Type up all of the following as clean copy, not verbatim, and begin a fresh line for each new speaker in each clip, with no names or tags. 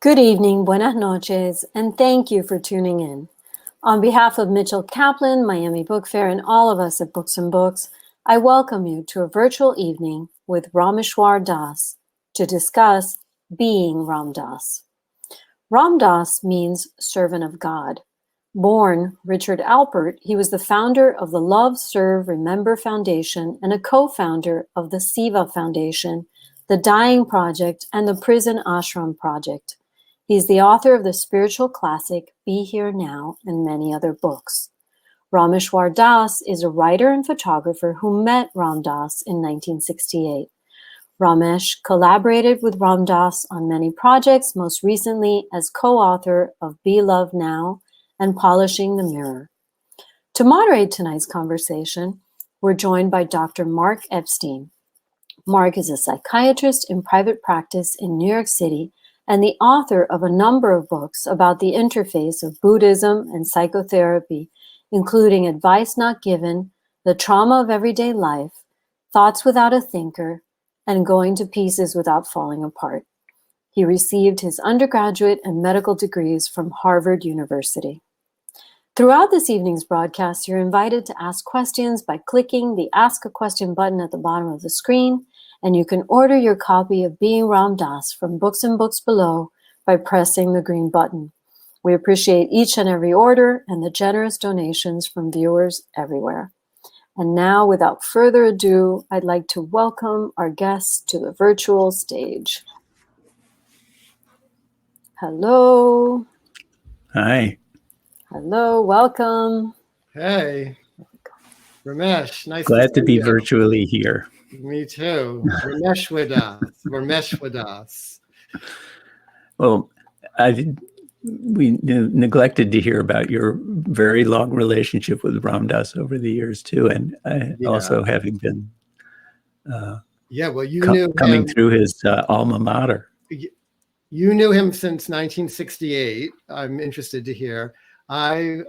Good evening, buenas noches, and thank you for tuning in. On behalf of Mitchell Kaplan, Miami Book Fair, and all of us at Books and Books, I welcome you to a virtual evening with Rameshwar Das to discuss being Ramdas. Ramdas means servant of God. Born Richard Alpert, he was the founder of the Love, Serve, Remember Foundation and a co-founder of the Siva Foundation, the Dying Project, and the Prison Ashram Project. He's the author of the spiritual classic Be Here Now and many other books. Rameshwar Das is a writer and photographer who met Ramdas in 1968. Ramesh collaborated with Ramdas on many projects, most recently as co-author of Be Love Now and Polishing the Mirror. To moderate tonight's conversation, we're joined by Dr. Mark Epstein. Mark is a psychiatrist in private practice in New York City and the author of a number of books about the interface of Buddhism and psychotherapy, including Advice Not Given, The Trauma of Everyday Life, Thoughts Without a Thinker, and Going to Pieces Without Falling Apart. He received his undergraduate and medical degrees from Harvard University. Throughout this evening's broadcast, you're invited to ask questions by clicking the Ask a Question button at the bottom of the screen, and you can order your copy of Being Ramdas from Books and Books below by pressing the green button. We appreciate each and every order and the generous donations from viewers everywhere. And now, without further ado, I'd like to welcome our guests to the virtual stage. Hello.
Hi.
Hello, welcome.
Hey, Ramesh, nice
Glad to be
you.
virtually here.
Me too. Rameshwadas.
Well, we neglected to hear about your very long relationship with Ramdas over the years too, and also having been
well, you knew
coming
him,
through his alma mater.
You knew him since 1968. I'm interested to hear. I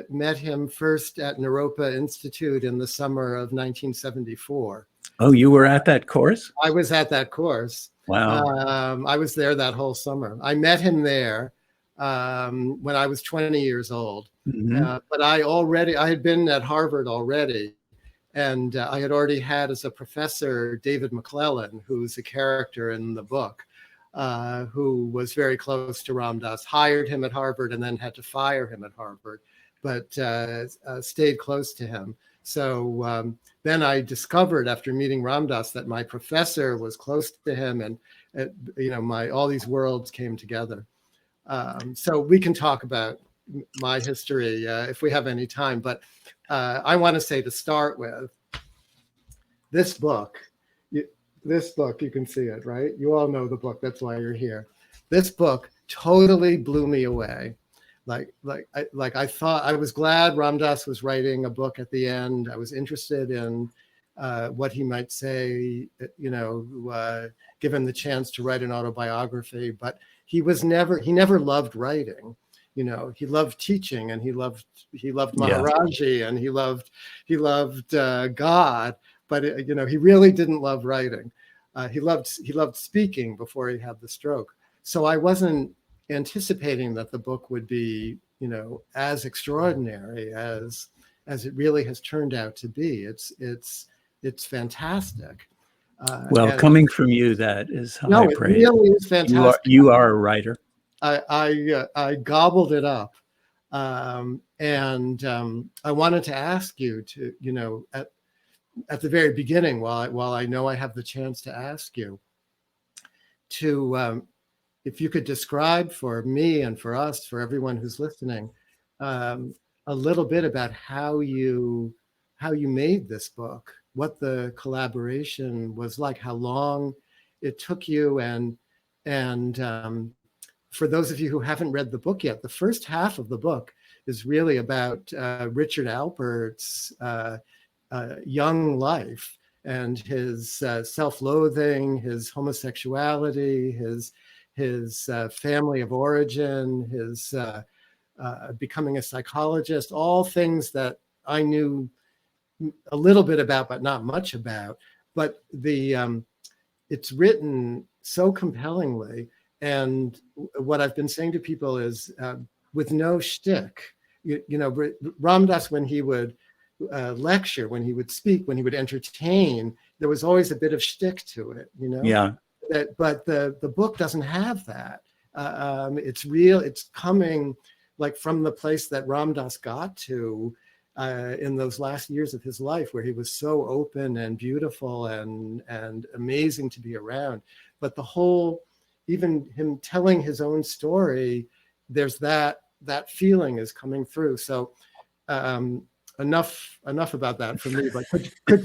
met him first at Naropa Institute in the summer of 1974.
Oh, you were at that course?
I was at that course.
Wow.
I was there that whole summer. I met him there when I was 20 years old.
Mm-hmm.
But I had been at Harvard already. And I had already had as a professor, David McClellan, who's a character in the book. Who was very close to Ramdas, hired him at Harvard and then had to fire him at Harvard, but stayed close to him. So then I discovered after meeting Ramdas that my professor was close to him, and all these worlds came together. So we can talk about my history if we have any time, but I want to say to start with this book. This book, you can see it, right? You all know the book. That's why you're here. This book totally blew me away. I thought, I was glad Ramdas was writing a book at the end. I was interested in what he might say, given the chance to write an autobiography. But he never loved writing. He loved teaching, and he loved Maharaji, and he loved God. But he really didn't love writing. He loved speaking before he had the stroke. So I wasn't anticipating that the book would be, as extraordinary as it really has turned out to be. It's fantastic.
Coming from you, that is high praise.
It really is fantastic.
You are a writer.
I gobbled it up, and I wanted to ask you to, at the very beginning, while I know I have the chance to ask you, to if you could describe for me and for us, for everyone who's listening, a little bit about how you made this book, what the collaboration was like, how long it took you, and for those of you who haven't read the book yet, the first half of the book is really about Richard Alpert's young life and his self-loathing, his homosexuality, his family of origin, his becoming a psychologist, all things that I knew a little bit about, but not much about. But it's written so compellingly, And what I've been saying to people is, with no shtick, you know, Ramdas, when he would lecture, when he would speak, when he would entertain, there was always a bit of shtick to it, you know?
Yeah.
But the book doesn't have that. It's real. It's coming like from the place that Ramdas got to in those last years of his life, where he was so open and beautiful and amazing to be around. But the whole, even him telling his own story, there's that feeling is coming through. So enough about that for me. But could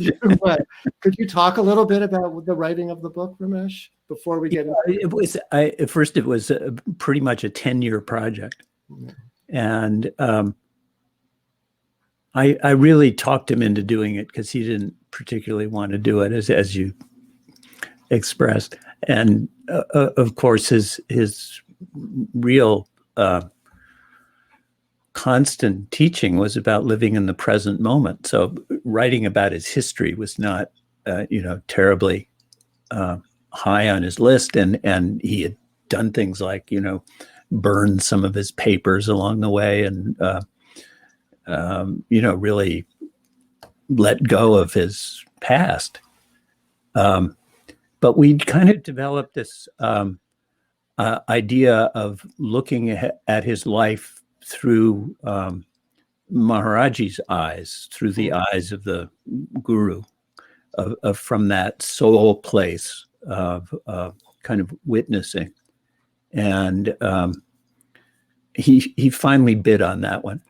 you talk a little bit about the writing of the book, Ramesh, before we get into it?
At first it was pretty much a 10-year project. Yeah. And I really talked him into doing it because he didn't particularly want to do it, as you expressed. And of course, his real constant teaching was about living in the present moment. So writing about his history was not, terribly high on his list. And he had done things like, burned some of his papers along the way and, really let go of his past. But we kind of developed this idea of looking at his life through Maharaji's eyes, through the eyes of the guru, from that soul place of kind of witnessing. And he finally bid on that one.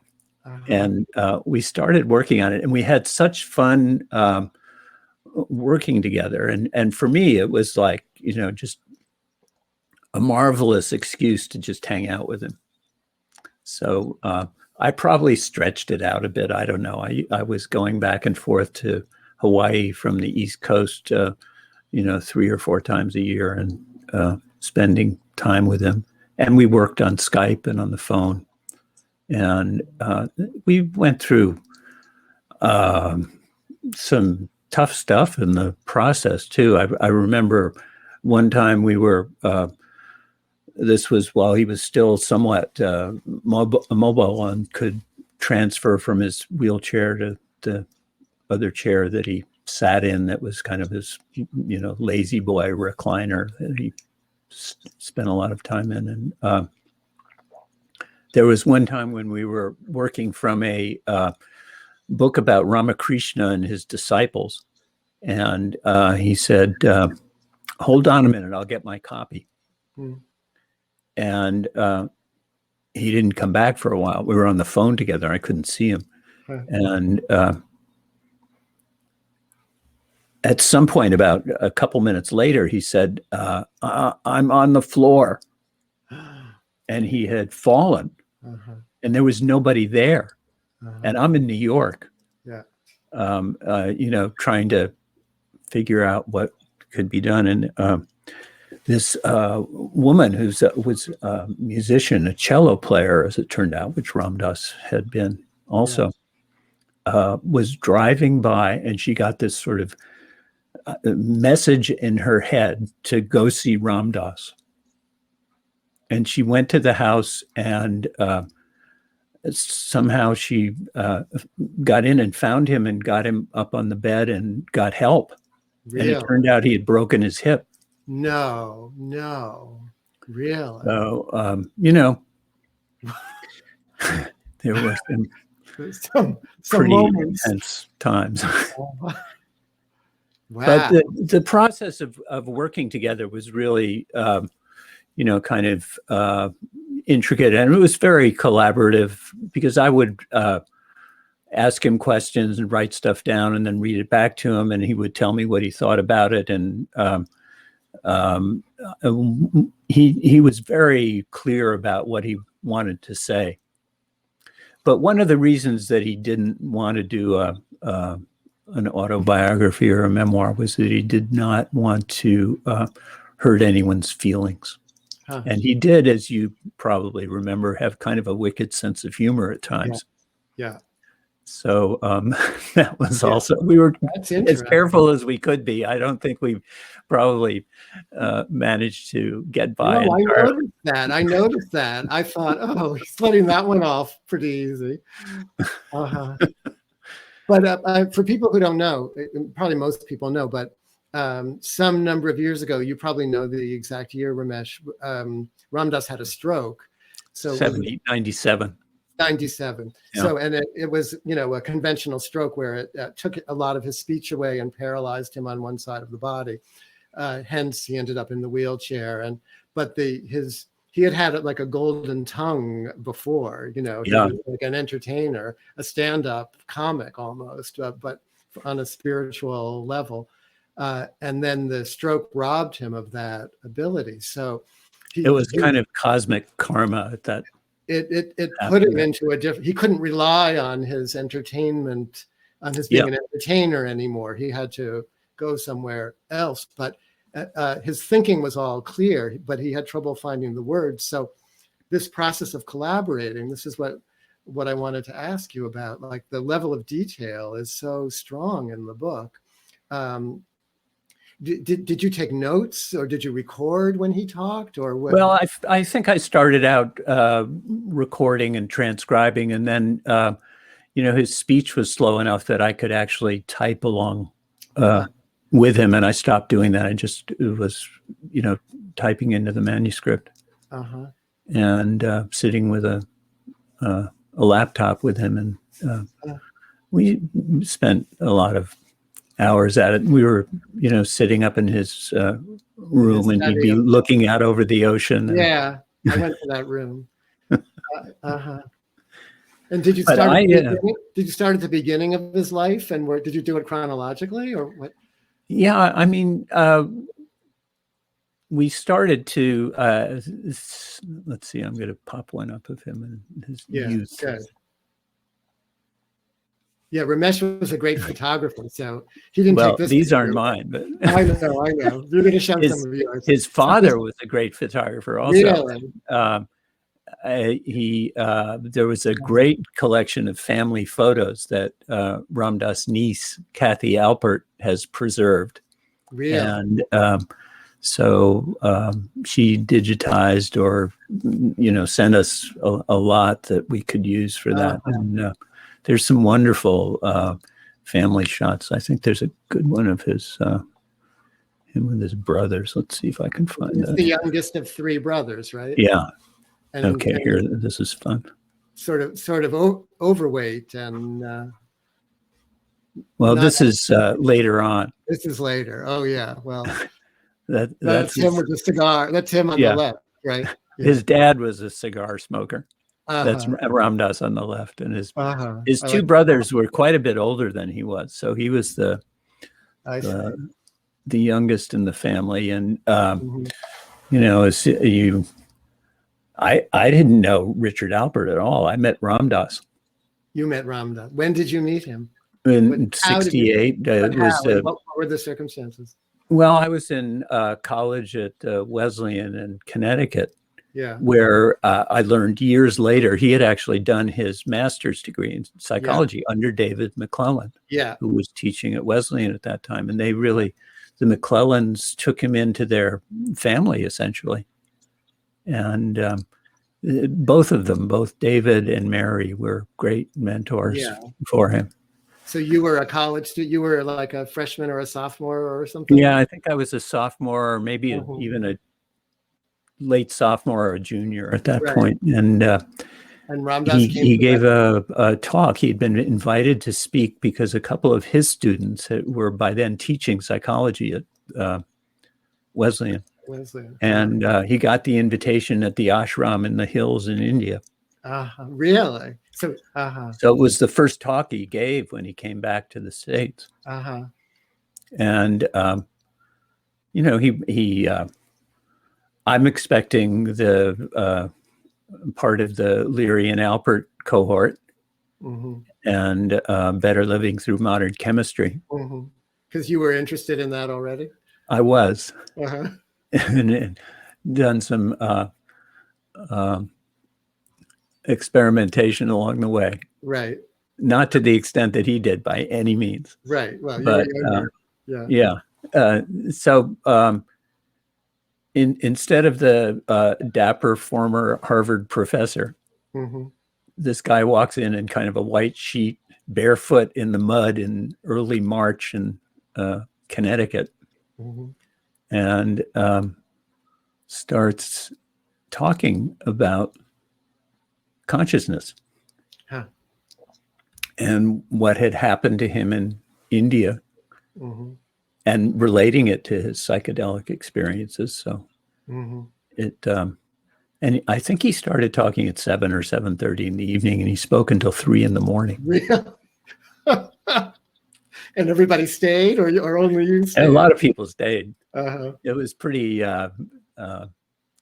Uh-huh. And we started working on it, and we had such fun working together. And for me, it was like, just a marvelous excuse to just hang out with him. So I probably stretched it out a bit. I don't know. I was going back and forth to Hawaii from the East Coast, 3 or 4 times a year, and spending time with him. And we worked on Skype and on the phone. And we went through some tough stuff in the process too. I remember one time we were, this was while he was still somewhat mobile and could transfer from his wheelchair to the other chair that he sat in, that was kind of his, lazy boy recliner that he spent a lot of time in. And there was one time when we were working from a book about Ramakrishna and his disciples. And he said, hold on a minute, I'll get my copy. And he didn't come back for a while. We were on the phone together. I couldn't see him. And at some point, about a couple minutes later, he said, I'm on the floor. And he had fallen. And there was nobody there. And I'm in New York, trying to figure out what could be done. And this woman was a musician, a cello player, as it turned out, which Ramdas had been also, was driving by, and she got this sort of message in her head to go see Ramdas. And she went to the house, and somehow she got in and found him and got him up on the bed and got help. Really? And it turned out he had broken his hip.
No, really.
So, there were some pretty intense times.
Wow.
But the process of working together was really, kind of intricate, and it was very collaborative, because I would ask him questions and write stuff down and then read it back to him, and he would tell me what he thought about it. And he was very clear about what he wanted to say. But one of the reasons that he didn't want to do an autobiography or a memoir was that he did not want to hurt anyone's feelings. And he did, as you probably remember, have kind of a wicked sense of humor at times.
Yeah.
So that was
Yeah.
also, we were
That's
as
interesting.
careful as we could be. I don't think we probably managed to get by
No,
entirely.
I noticed that. I thought, oh, he's letting that one off pretty easy. But for people who don't know, probably most people know, but some number of years ago, you probably know the exact year, Ramesh, Ramdas had a stroke. So
97.
97.
Yeah.
So, and it was, a conventional stroke where it took a lot of his speech away and paralyzed him on one side of the body. Hence, he ended up in the wheelchair. But he had like a golden tongue before, he was like an entertainer, a stand-up comic almost, but on a spiritual level. And then the stroke robbed him of that ability. So
it was kind of cosmic karma at that.
It put him into a different, he couldn't rely on his entertainment, on his being an entertainer anymore. He had to go somewhere else. But his thinking was all clear, but he had trouble finding the words. So this process of collaborating, this is what I wanted to ask you about. Like, the level of detail is so strong in the book. Did you take notes, or did you record when he talked, or what?
Well, I think I started out recording and transcribing, and then his speech was slow enough that I could actually type along with him, and I stopped doing that. I just was, typing into the manuscript and sitting with a laptop with him, and we spent a lot of hours at it. We were, sitting up in his room, and he'd be looking out over the ocean.
Yeah, I went to that room. And did you start? Did you start at the beginning of his life, and did you do it chronologically, or what?
Yeah, I mean, we started to. Let's see. I'm going to pop one up of him and his youth.
Good. Yeah, Ramesh was a great photographer, so he didn't take this.
These aren't mine, but
I know. You're going to show some of yours.
His father was a great photographer, also.
Really?
There was a great collection of family photos that Ramdas' niece, Kathy Alpert, has preserved.
Really?
And so she digitized or, sent us a lot that we could use for that. And there's some wonderful family shots. I think there's a good one of his, him with his brothers. Let's see if I can find that.
The youngest of three brothers, right?
Yeah. Here, this is fun.
Sort of overweight and.
This is later on.
This is later. Oh yeah. Well,
that's
him with the cigar. That's him on the left, right? Yeah.
His dad was a cigar smoker. That's Ramdas on the left, and his two brothers were quite a bit older than he was. So he was the youngest in the family, and I didn't know Richard Alpert at all. I met Ramdas.
You met Ramdas. When did you meet him?
In '68.
What were the circumstances?
Well, I was in college at Wesleyan in Connecticut.
Yeah.
Where I learned years later he had actually done his master's degree in psychology under David McClellan, who was teaching at Wesleyan at that time. And the McClellans took him into their family, essentially. And both of them, both David and Mary, were great mentors for him.
So you were a college student? You were like a freshman or a sophomore or something?
Yeah, I think I was a sophomore, or maybe even a late sophomore or a junior at that point. And
Ramdas
he gave a talk. He'd been invited to speak because a couple of his students were by then teaching psychology at Wesleyan. And he got the invitation at the ashram in the hills in India.
Really? So
it was the first talk he gave when he came back to the States. And he I'm expecting the part of the Leary and Alpert cohort, and Better Living Through Modern Chemistry.
Because you were interested in that already?
I was. And done some experimentation along the way.
Right.
not to the extent that he did by any means.
Right. Well, you
But
were younger. Yeah.
yeah. So instead of the dapper former Harvard professor,
Mm-hmm.
this guy walks in kind of a white sheet, barefoot in the mud in early March in Connecticut,
Mm-hmm.
and starts talking about consciousness
Huh.
and what had happened to him in India,
Mm-hmm.
and relating it to his psychedelic experiences. So
Mm-hmm.
it, and I think he started talking at 7 or 7:30 in the evening, and he spoke until 3 in the morning.
Really? And everybody stayed, or only you stayed?
And a lot of people stayed.
Uh-huh.
It was pretty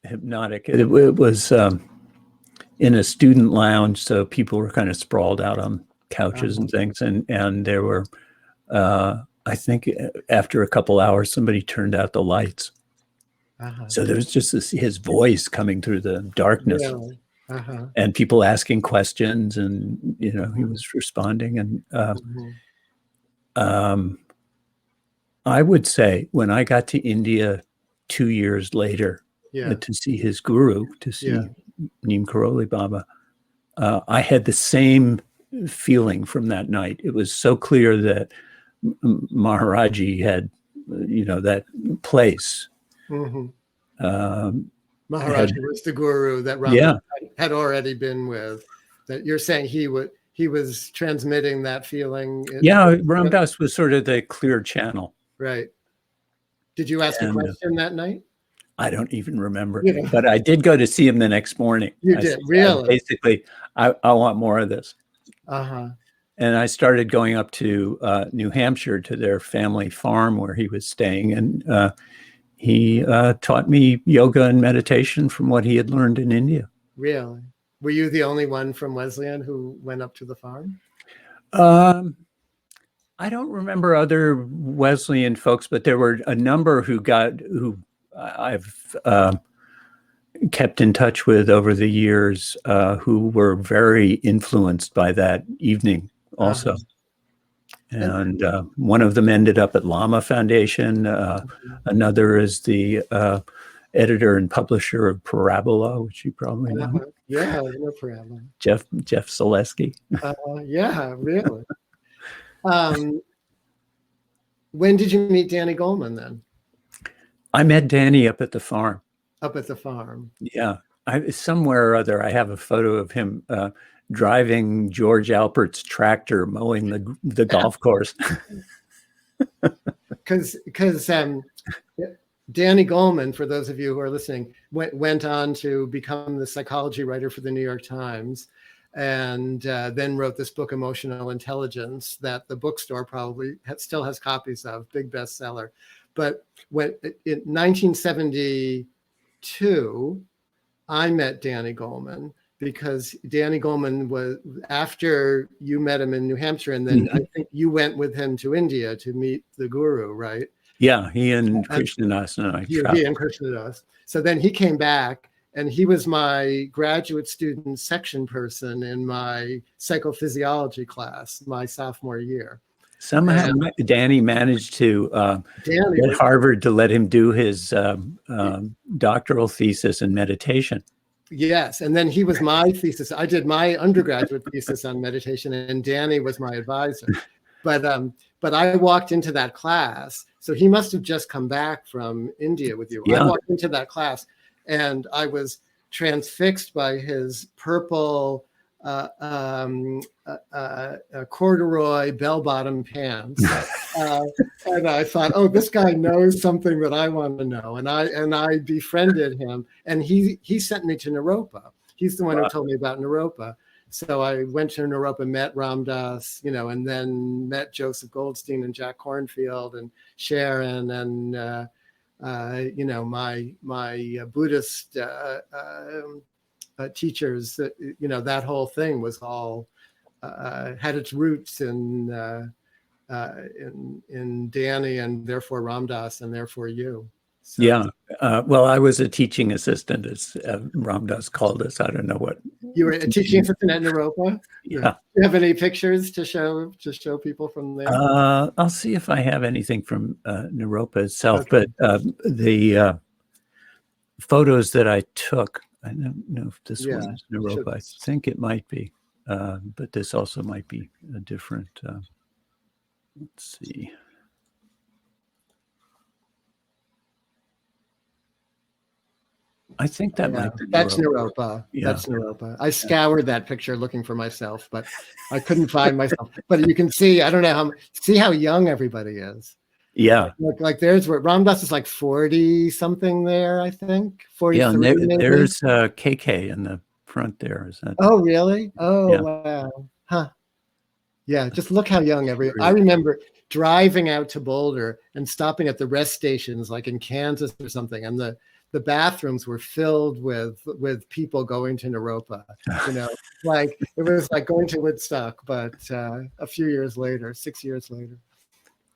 hypnotic. It was in a student lounge, so people were kind of sprawled out on couches and things, and there were, I think, after a couple hours, somebody turned out the lights.
Uh-huh.
So there was just his voice coming through the darkness,
Really? Uh-huh.
and people asking questions, and he was responding. And
Mm-hmm.
I would say when I got to India 2 years later
Yeah.
to see his guru, to see
Yeah.
Neem Karoli Baba, I had the same feeling from that night. It was so clear that Maharaji had, that place.
Mm-hmm.
Had,
Maharaji was the guru that
yeah,
Ramdas had already been with. That you're saying he was transmitting that feeling.
yeah, Ramdas was sort of the clear channel.
Right. Did you ask a
And
question that night?
I don't even remember,
Yeah.
but I did go to see him the next morning.
You
I
did,
said,
really?
basically, I want more of this.
Uh-huh.
And I started going up to New Hampshire to their family farm where he was staying. And he taught me yoga and meditation from what he had learned in India.
Really? Were you the only one from Wesleyan who went up to the farm?
I don't remember other Wesleyan folks, but there were a number who I've kept in touch with over the years, who were very influenced by that evening also. And one of them ended up at Lama Foundation. Another is the editor and publisher of Parabola, which you probably know.
Yeah, no problem.
Jeff Zaleski.
Yeah, really. When did you meet Danny Goldman then?
I met Danny up at the farm.
Up at the farm.
Yeah. Somewhere or other, I have a photo of him driving George Alpert's tractor mowing the golf course.
Because Danny Goldman, for those of you who are listening, went on to become the psychology writer for the New York Times, and then wrote this book, Emotional Intelligence, that the bookstore probably still has copies of, big bestseller. But in 1972, I met Danny Goldman because Danny Goldman was, after you met him in New Hampshire, and then I think you went with him to India to meet the guru, right?
Yeah, he and Krishnadas and I traveled.
He and Krishnadas. So then he came back, and he was my graduate student section person in my psychophysiology class, my sophomore year.
Somehow Danny managed to get Harvard to let him do his doctoral thesis in meditation.
Yes, and then he was my thesis. I did my undergraduate thesis on meditation, and Danny was my advisor. But I walked into that class, so he must have just come back from India with you.
Yeah.
I walked into that class, and I was transfixed by his purple corduroy bell-bottom pants, and I thought, oh, this guy knows something that I want to know, and I befriended him, and he sent me to Naropa. He's the one who told me about Naropa. So I went to Naropa, met Ramdas, and then met Joseph Goldstein and Jack Kornfield and Sharon and my Buddhist teachers. That whole thing was all had its roots in Danny, and therefore Ramdas, and therefore you. So.
Yeah. Well, I was a teaching assistant, as Ramdas called us. I don't know
You were a teaching assistant at Naropa?
Yeah.
Do you have any pictures to show people from there?
I'll see if I have anything from Naropa itself,
Okay.
but the photos that I took, I don't know if this
Yeah,
one is Naropa. I think it might be, but this also might be a different. Let's see. I think that might be
that's
Naropa.
Naropa.
Yeah.
That's Naropa. I scoured that picture looking for myself, but I couldn't find myself. But you can see, I don't know see how young everybody is.
Yeah.
Like there's where Ramdas is like 40 something there, I think. 43.
Yeah, and
maybe.
there's KK in the front there. Is that?
Oh, really? Oh,
Yeah.
wow. Huh. Yeah, just look how young I remember driving out to Boulder and stopping at the rest stations like in Kansas or something, and the bathrooms were filled with people going to Naropa. You know, like it was like going to Woodstock, but a few years later, 6 years later.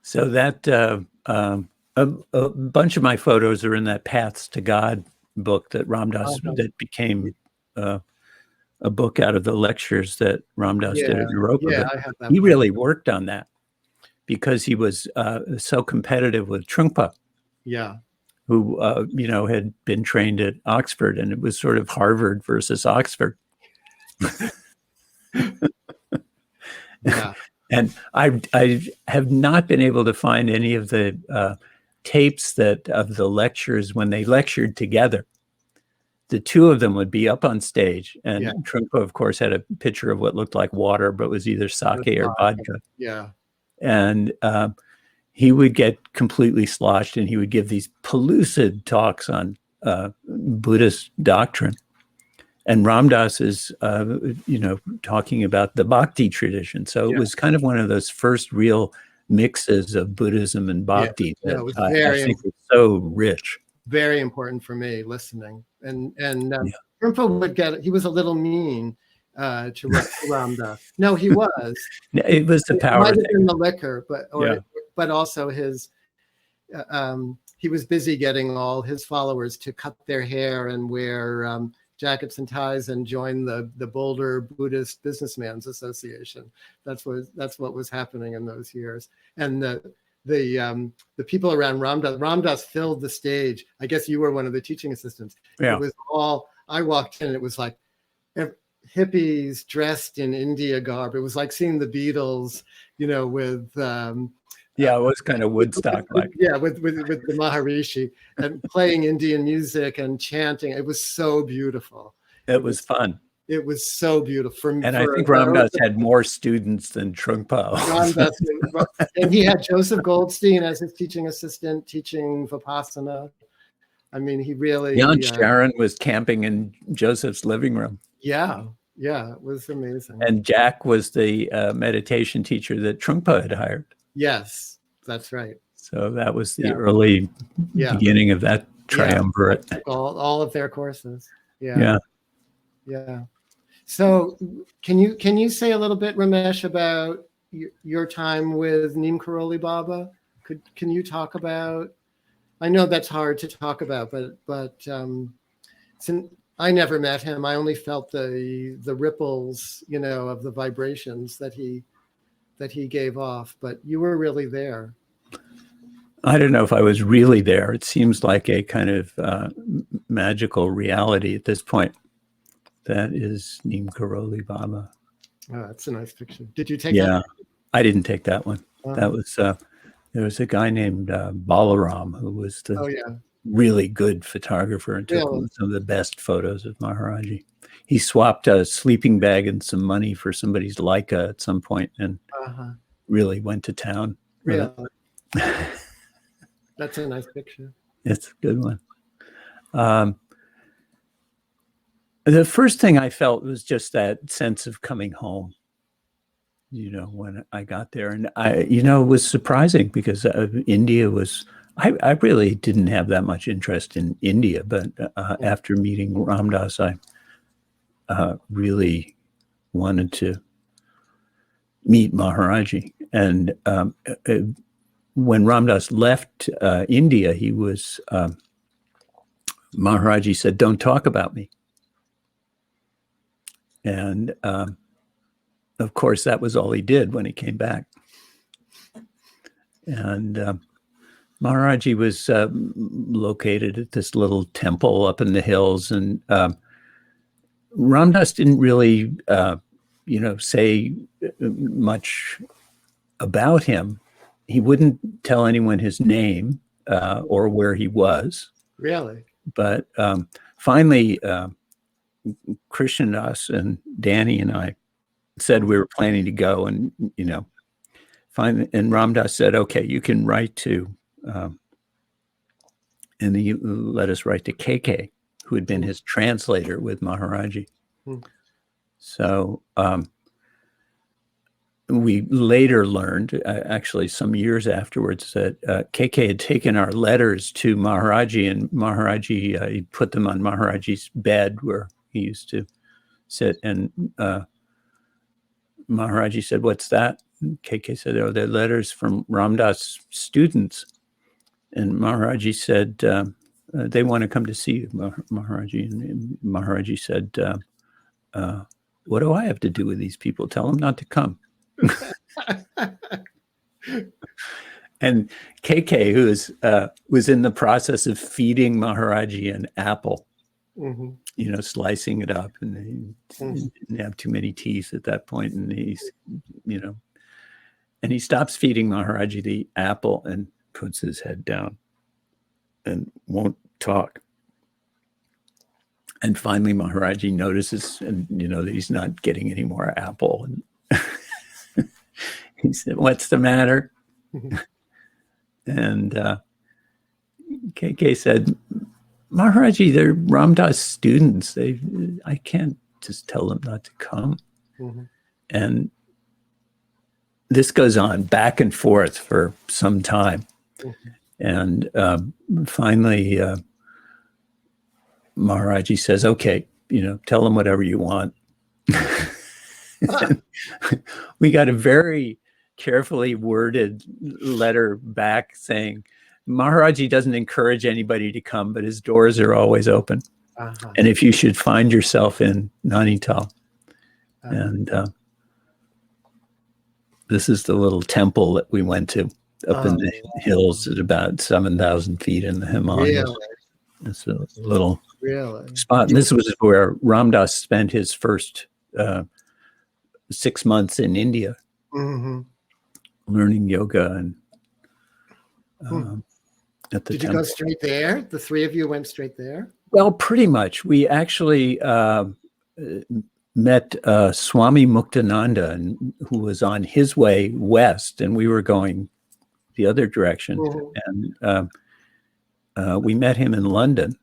So that a bunch of my photos are in that Paths to God book that Ramdas that became a book out of the lectures that Ramdas did at Naropa.
Yeah, I have that.
He really worked on that because he was so competitive with Trungpa.
Yeah.
Who had been trained at Oxford, and it was sort of Harvard versus Oxford.
Yeah.
And I have not been able to find any of the tapes of the lectures when they lectured together. The two of them would be up on stage, and Trungpa, of course, had a picture of what looked like water, but was either sake or vodka.
Yeah.
And he would get completely sloshed, and he would give these pellucid talks on Buddhist doctrine. And Ramdas is, talking about the Bhakti tradition. So it was kind of one of those first real mixes of Buddhism and Bhakti that I think was so rich.
Very important for me listening. And Trungpa he was a little mean to Ramdas. No, he was.
It was the power.
It might have been the liquor, but also his. He was busy getting all his followers to cut their hair and wear jackets and ties and join the Boulder Buddhist Businessmen's Association. That's what was happening in those years. And the people around Ramdas filled the stage. I guess you were one of the teaching assistants. Yeah. It was all. I walked in, and it was like hippies dressed in India garb. It was like seeing the Beatles, with
it was kind of Woodstock like.
With the Maharishi and playing Indian music and chanting. It was so beautiful.
It was fun.
It was so beautiful.
I think Ramdas had more students than Trungpa.
And he had Joseph Goldstein as his teaching assistant, teaching Vipassana. I mean, he really.
Aunt Sharon was camping in Joseph's living room.
Yeah, it was amazing.
And Jack was the meditation teacher that Trungpa had hired.
Yes, that's right.
So that was the early beginning of that triumvirate.
All of their courses. Yeah. So can you say a little bit, Ramesh, about your time with Neem Karoli Baba? Can you talk about? I know that's hard to talk about, but since I never met him, I only felt the ripples, of the vibrations that he gave off. But you were really there.
I don't know if I was really there. It seems like a kind of magical reality at this point. That is Neem Karoli Baba.
Oh, that's a nice picture. Did you take that?
Yeah, I didn't take that one. That was there was a guy named Balaram who was the really good photographer and took some of the best photos of Maharaji. He swapped a sleeping bag and some money for somebody's Leica at some point and really went to town.
Really? That's a nice picture.
It's a good one. The first thing I felt was just that sense of coming home, when I got there. And it was surprising because India was, I really didn't have that much interest in India, but after meeting Ramdas, I really wanted to meet Maharaji. And when Ramdas left India, he was, Maharaji said, "Don't talk about me." And of course, that was all he did when he came back. And Maharaji was located at this little temple up in the hills, and Ramdas didn't really, say much about him. He wouldn't tell anyone his name or where he was.
Really?
But finally, Krishnadas and Danny and I said we were planning to go, and finally, and Ramdas said, "Okay, you can write to," and he let us write to KK, who had been his translator with Maharaji. So we later learned, actually some years afterwards, that KK had taken our letters to Maharaji, and Maharaji, he put them on Maharaji's bed where he used to sit, and Maharaji said, "What's that?" And KK said, "Oh, they're letters from Ramdas students." And Maharaji said, "They want to come to see you, Maharaji." And Maharaji said, "What do I have to do with these people? Tell them not to come." And KK, who was in the process of feeding Maharaji an apple, slicing it up, and he didn't have too many teeth at that point, and and he stops feeding Maharaji the apple and puts his head down and won't talk. And finally, Maharaji notices, and that he's not getting any more apple. And he said, "What's the matter?" And KK said, "Maharaji, they're Ramdas students. I can't just tell them not to come." And this goes on back and forth for some time. And finally, Maharaji says, "Okay, tell them whatever you want." We got a very carefully worded letter back saying, "Maharaji doesn't encourage anybody to come, but his doors are always open. And if you should find yourself in Nainital," and this is the little temple that we went to up in the hills at about 7,000 feet in the Himalayas.
Really?
It's a little spot. And this was where Ramdas spent his first 6 months in India, learning yoga. And at the
Did
temple.
you go straight there? The three of you went straight there?
Well, pretty much. We actually met Swami Muktananda, who was on his way west, and we were going the other direction. And we met him in London,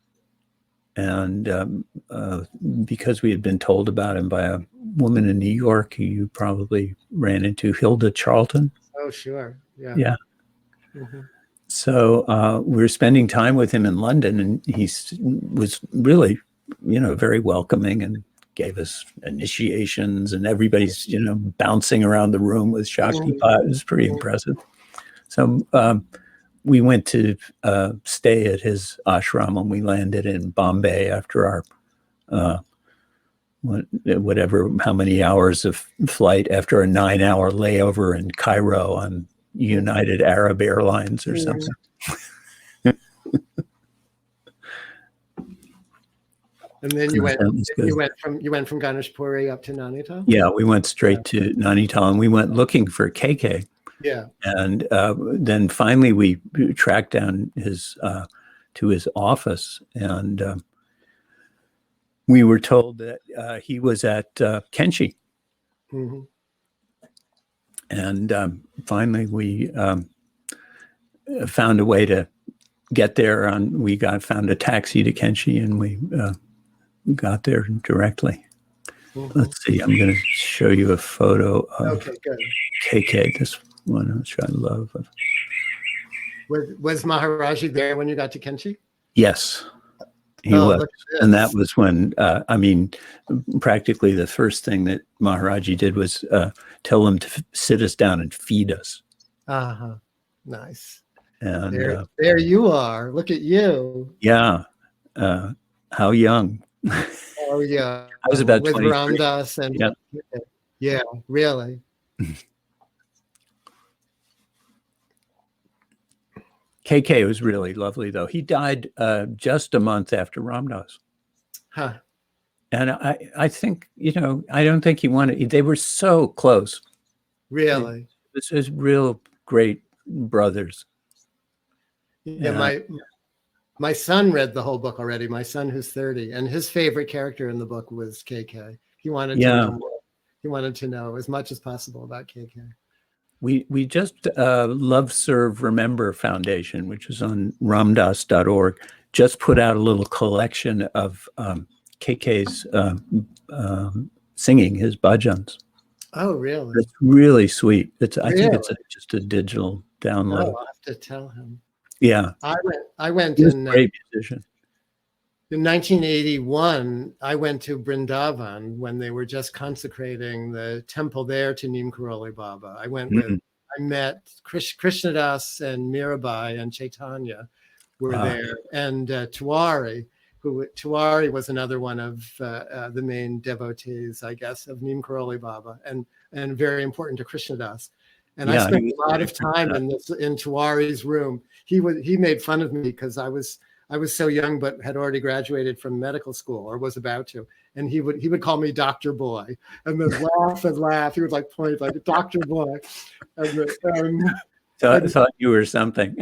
and because we had been told about him by a woman in New York who you probably ran into, Hilda Charlton.
Oh, sure. Yeah.
Yeah. So we were spending time with him in London, and he was really, very welcoming and gave us initiations, and everybody's, bouncing around the room with Shaktipat. It was pretty impressive. So we went to stay at his ashram, and we landed in Bombay after our how many hours of flight, after a 9-hour layover in Cairo on United Arab Airlines or something.
And then you went from Ganeshpuri up to Nainital?
Yeah, we went straight to Nainital, and we went looking for KK.
Yeah.
And then finally we tracked down to his office, and we were told that he was at Kenshi. And finally we found a way to get there. We found a taxi to Kenshi, and we got there directly. Let's see, I'm going to show you a photo of KK, this one, which I love.
Was Maharaji there when you got to Kenshi?
Yes, he was. And that was when, practically the first thing that Maharaji did was tell him to sit us down and feed us.
Nice.
And
there you are. Look at you.
Yeah. How young.
Oh yeah,
I was about
with
23.
Ramdas and
Yeah.
yeah, really.
KK was really lovely, though. He died just a month after Ramdas.
Huh.
And I think, I don't think he wanted, they were so close.
Really?
This is real great brothers.
Yeah, my son read the whole book already. My son, who's 30, and his favorite character in the book was KK. He wanted to know more. He wanted to know as much as possible about KK.
We just Love, Serve, Remember Foundation, which is on ramdas.org, just put out a little collection of KK's singing his bhajans.
Oh, really?
It's really sweet. I
Really?
think it's just a digital download.
Oh, I'll have to tell him.
Yeah.
I went
He was
in
a great musician.
In 1981, I went to Vrindavan when they were just consecrating the temple there to Neem Karoli Baba. I met Krishnadas and Mirabai and Chaitanya were there, and Tiwari, Tiwari was another one of the main devotees, I guess, of Neem Karoli Baba, and very important to Krishnadas. And I spent a lot of time in Tiwari's room. He made fun of me because I was so young, but had already graduated from medical school or was about to. And he would call me Dr. Boy, and then laugh and laugh. He would like point like Dr. Boy.
So I thought you were something.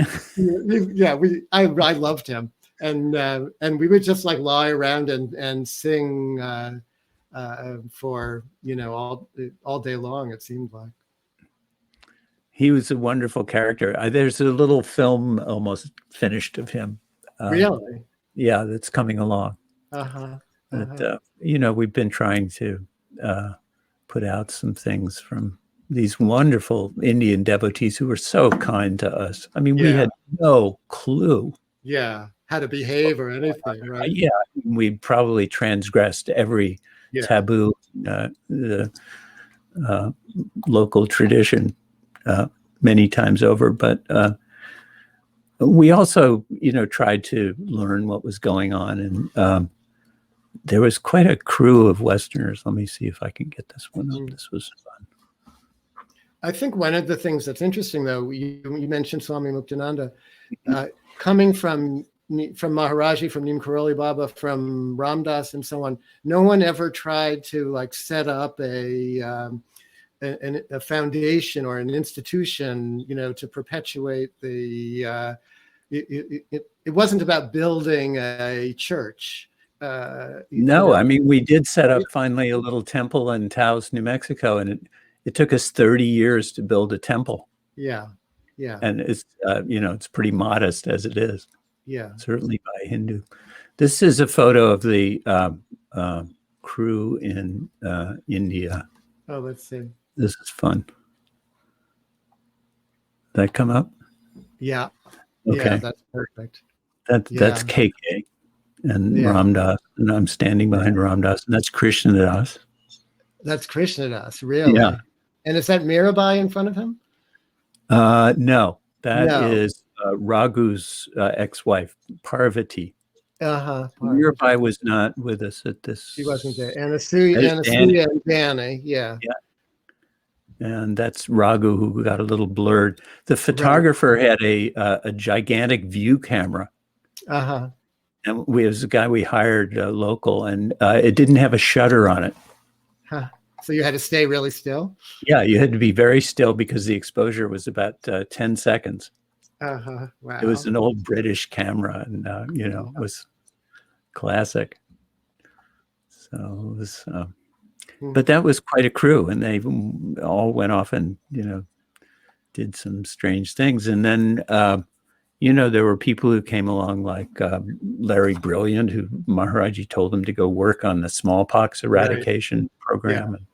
I loved him, and we would just like lie around and sing for all day long. It seemed like.
He was a wonderful character. There's a little film almost finished of him.
Really?
Yeah, that's coming along. But, we've been trying to put out some things from these wonderful Indian devotees who were so kind to us. I mean, we had no clue.
Yeah, how to behave or anything, right?
Yeah, we probably transgressed every taboo, the local tradition many times over. But we also, tried to learn what was going on. And there was quite a crew of Westerners. Let me see if I can get this one up. This was fun.
I think one of the things that's interesting, though, you mentioned Swami Muktananda, coming from Maharaji, from Neem Karoli Baba, from Ramdas, and so on. No one ever tried to like set up a foundation or an institution, to perpetuate the. It wasn't about building a church.
No, I mean, we did set up finally a little temple in Taos, New Mexico, and it took us 30 years to build a temple.
Yeah.
And it's, it's pretty modest as it is.
Yeah.
Certainly by Hindu. This is a photo of the crew in India.
Oh, let's see.
This is fun. Did that come up?
Yeah.
Okay.
Yeah, that's perfect.
That's KK and Ramdas, and I'm standing behind Ramdas, and that's Krishnadas.
That's Krishnadas, really?
Yeah.
And is that Mirabai in front of him?
No, that is Raghu's ex-wife, Parvati. Mirabai was not with us at this.
She wasn't there. Anasuya and Danny, yeah.
And that's Raghu, who got a little blurred. The photographer had a gigantic view camera. And we was a guy we hired local, and it didn't have a shutter on it.
So you had to stay really still?
Yeah, you had to be very still because the exposure was about 10 seconds.
Wow.
It was an old British camera, and it was classic. So it was, but that was quite a crew, and they all went off and did some strange things. And then there were people who came along like Larry Brilliant, who Maharaji told him to go work on the smallpox eradication program. And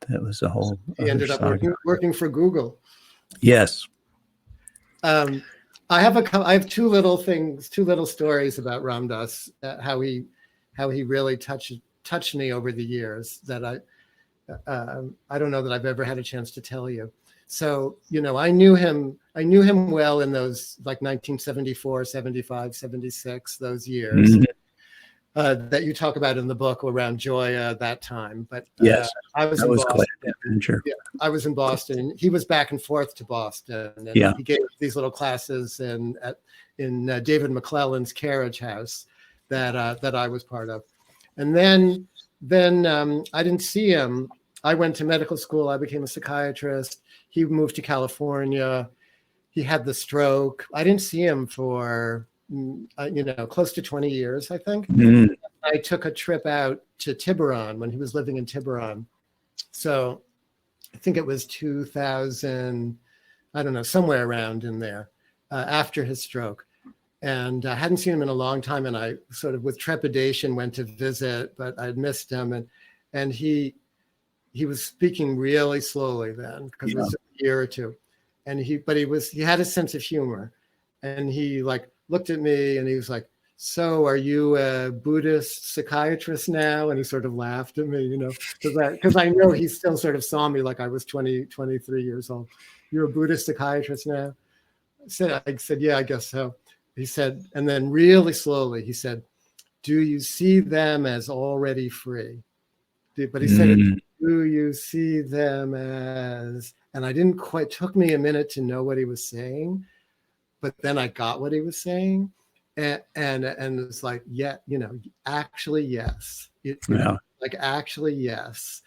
that was a whole.
He ended up working for Google.
Yes.
I have two little stories about Ramdas, how he really touched me over the years that I don't know that I've ever had a chance to tell you. So, I knew him well in those like 1974, 75, 76, those years. that you talk about in the book around Joya that time. But
Yes,
I was
that
in
was
Boston.
quite an adventure.
Yeah, I was in Boston. He was back and forth to Boston, and
Yeah.
he gave these little classes in David McClelland's carriage house that I was part of. And then I didn't see him. I went to medical school. I became a psychiatrist. He moved to California. He had the stroke. I didn't see him for close to 20 years, I think.
Mm.
I took a trip out to Tiburon when he was living in Tiburon. So I think it was 2000, I don't know, somewhere around in there, after his stroke. And I hadn't seen him in a long time, and I sort of with trepidation went to visit, but I'd missed him. And he was speaking really slowly then, because it was a year or two. And he had a sense of humor. And he like looked at me and he was like, "So are you a Buddhist psychiatrist now?" And he sort of laughed at me, because I know he still sort of saw me like I was 23 years old. "You're a Buddhist psychiatrist now?" I said, "Yeah, I guess so." He said, and then really slowly, he said, "Do you see them as already free?" But he said, "Do you see them as," and I didn't quite, took me a minute to know what he was saying, but then I got what he was saying. And it's like, yeah, actually, yes. Like, actually, yes.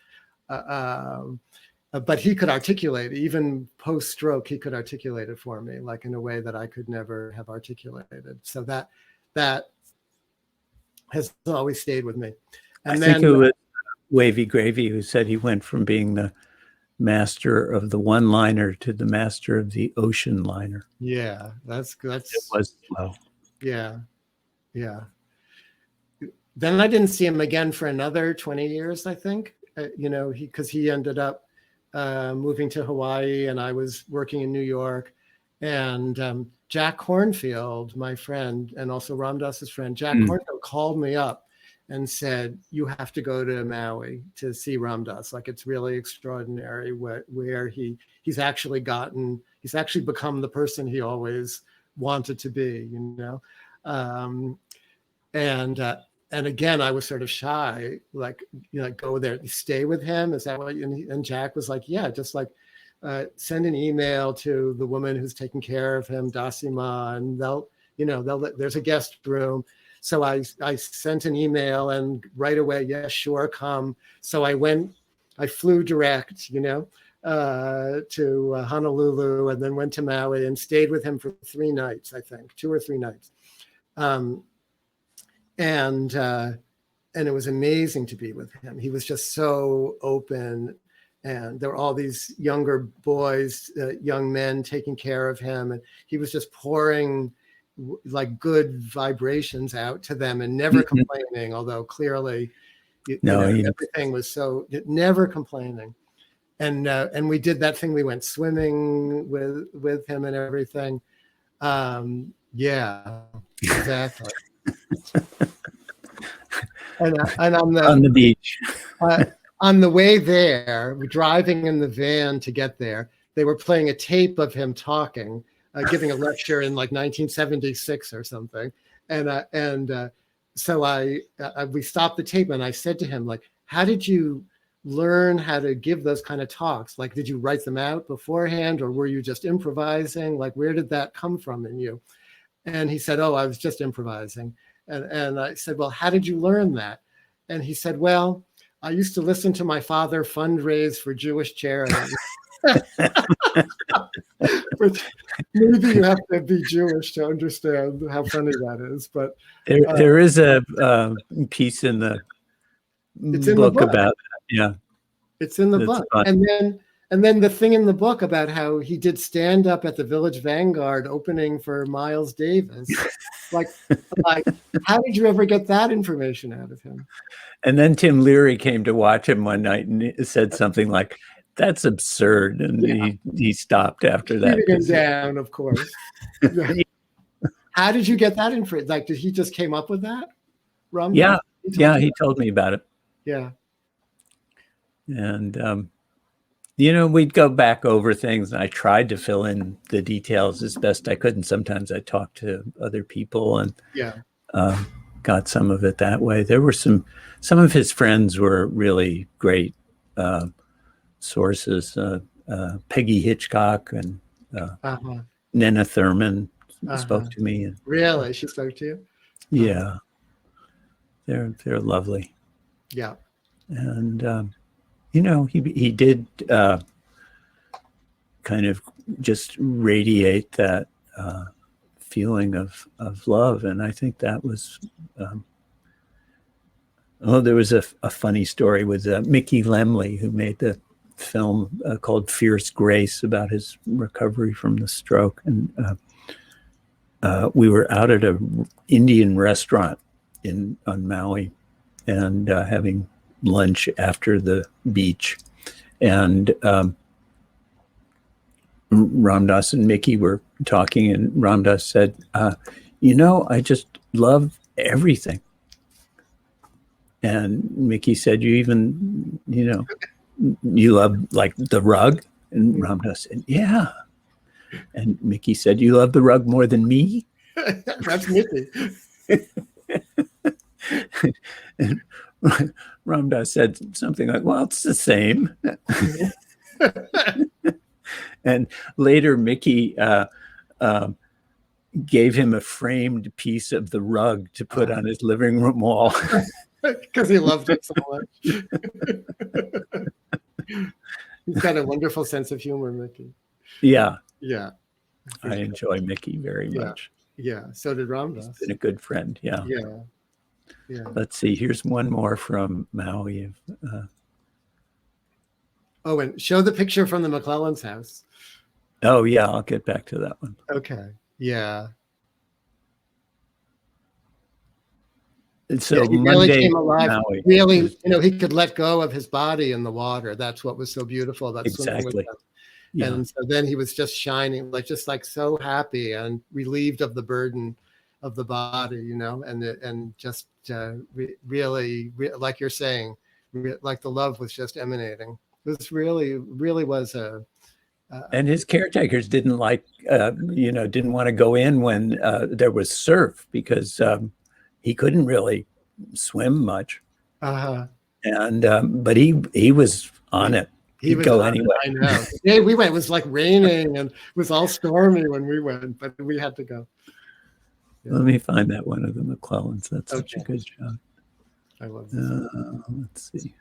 But he could articulate, even post-stroke, he could articulate it for me, like in a way that I could never have articulated. So that has always stayed with me. And
I think it was Wavy Gravy who said he went from being the master of the one-liner to the master of the ocean liner.
Yeah, that's
it was slow.
Yeah. Then I didn't see him again for another 20 years, I think. Because he ended up moving to Hawaii, and I was working in New York. And Jack Kornfield, my friend, and also Ramdas's friend, Jack Kornfield called me up and said, "You have to go to Maui to see Ramdas. Like, it's really extraordinary where he's actually become the person he always wanted to be, And again, I was sort of shy, like, go there, stay with him. Is that what? And Jack was like, "Yeah, just like send an email to the woman who's taking care of him, Dasima, and there's a guest room." So I sent an email, and right away, "Yeah, sure, come." So I flew direct, to Honolulu, and then went to Maui and stayed with him for 3 nights, I think, 2 or 3 nights. And it was amazing to be with him. He was just so open, and there were all these younger boys, young men taking care of him, and he was just pouring like good vibrations out to them and never complaining, although clearly everything was so, never complaining. And we did that thing, we went swimming with him and everything. Yeah, exactly. And
on the beach.
On the way there, driving in the van to get there, they were playing a tape of him talking, giving a lecture in like 1976 or something. So we stopped the tape, and I said to him, like, "How did you learn how to give those kind of talks? Like, did you write them out beforehand, or were you just improvising? Like, where did that come from in you?" And he said, "Oh, I was just improvising." And I said, "Well, how did you learn that?" And he said, "Well, I used to listen to my father fundraise for Jewish charities." But maybe you have to be Jewish to understand how funny that is. But
there is a piece in the book about that. Yeah,
it's in the book.
Fun.
And then the thing in the book about how he did stand up at the Village Vanguard opening for Miles Davis. like, how did you ever get that information out of him?
And then Tim Leary came to watch him one night and said something like, "That's absurd." And he stopped after that.
Shooting him down, of course. How did you get that information? Like, did he just came up with that?
Ramdas? He told me about it.
Yeah.
And, we'd go back over things, and I tried to fill in the details as best I could. And sometimes I talked to other people, and got some of it that way. There were some of his friends were really great sources. Peggy Hitchcock and
Uh-huh.
Nina Thurman
Uh-huh.
spoke to me. And,
Really? She spoke to you?
yeah, they're lovely.
Yeah.
And he did kind of just radiate that feeling of love, and I think that was. There was a funny story with Mickey Lemley, who made the film called Fierce Grace about his recovery from the stroke, and we were out at an Indian restaurant on Maui, and having lunch after the beach, and Ramdas and Mickey were talking, and Ramdas said, I just love everything. And Mickey said, you even, you love like the rug? And Ramdas said, yeah. And Mickey said, you love the rug more than me?
That's Mickey.
And Ramdas said something like, well, it's the same. And later, Mickey gave him a framed piece of the rug to put on his living room wall.
Because he loved it so much. He's got a wonderful sense of humor, Mickey.
Yeah.
Yeah.
I enjoy Mickey very much.
Yeah. So did Ramdas.
He's been a good friend. Yeah.
Yeah. Yeah.
Let's see. Here's one more from Maui.
And show the picture from the McClellan's house.
Oh, yeah. I'll get back to that one.
Okay. Yeah.
And so
he
Monday,
really came alive.
Maui.
Really, he could let go of his body in the water. That's what was so beautiful about swimming with him. Yeah. And so then he was just shining, just so happy and relieved of the burden of the body, and just really, like you're saying, like the love was just emanating. This really was a.
And his caretakers didn't didn't want to go in when there was surf, because he couldn't really swim much.
Uh-huh.
And but he was on it. He'd go anyway.
I know. Yeah, we went. It was like raining and it was all stormy when we went, but we had to go.
Yeah. Let me find that one of the McClellans. That's such a good shot.
I love this.
Let's see.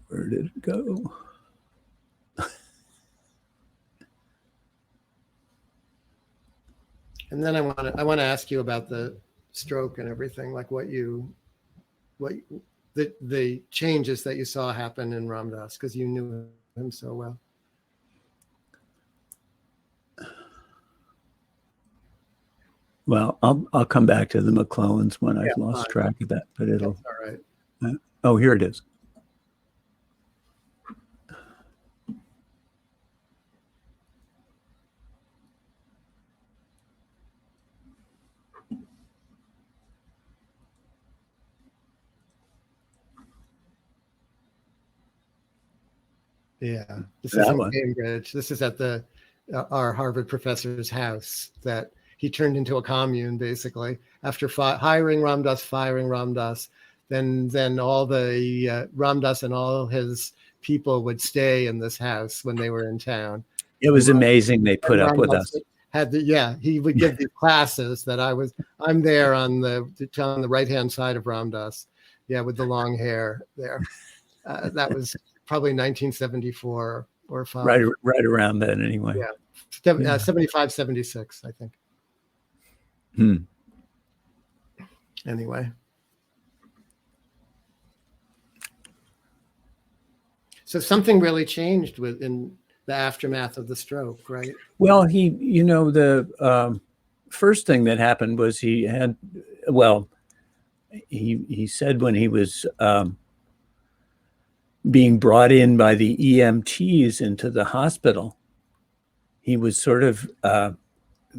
Where did it go?
And then I want to ask you about the stroke and everything, like the changes that you saw happen in Ramdas, because you knew him so well.
Well, I'll come back to the McClellans when I've lost track of that, but it'll.
That's all right.
Oh, here it is.
Yeah, this is in Cambridge. This is at our Harvard professor's house that he turned into a commune, basically, after hiring Ramdas, firing Ramdas. Then all the Ramdas and all his people would stay in this house when they were in town.
It was amazing. They put up with us.
He would give these classes that I'm there on the right-hand side of Ramdas. Yeah, with the long hair there. That was probably 1974 or 5.
Right around then, anyway.
Yeah, 75, 76, I think. Anyway. So something really changed in the aftermath of the stroke, right?
Well, the first thing that happened was he said when he was being brought in by the EMTs into the hospital, he was sort of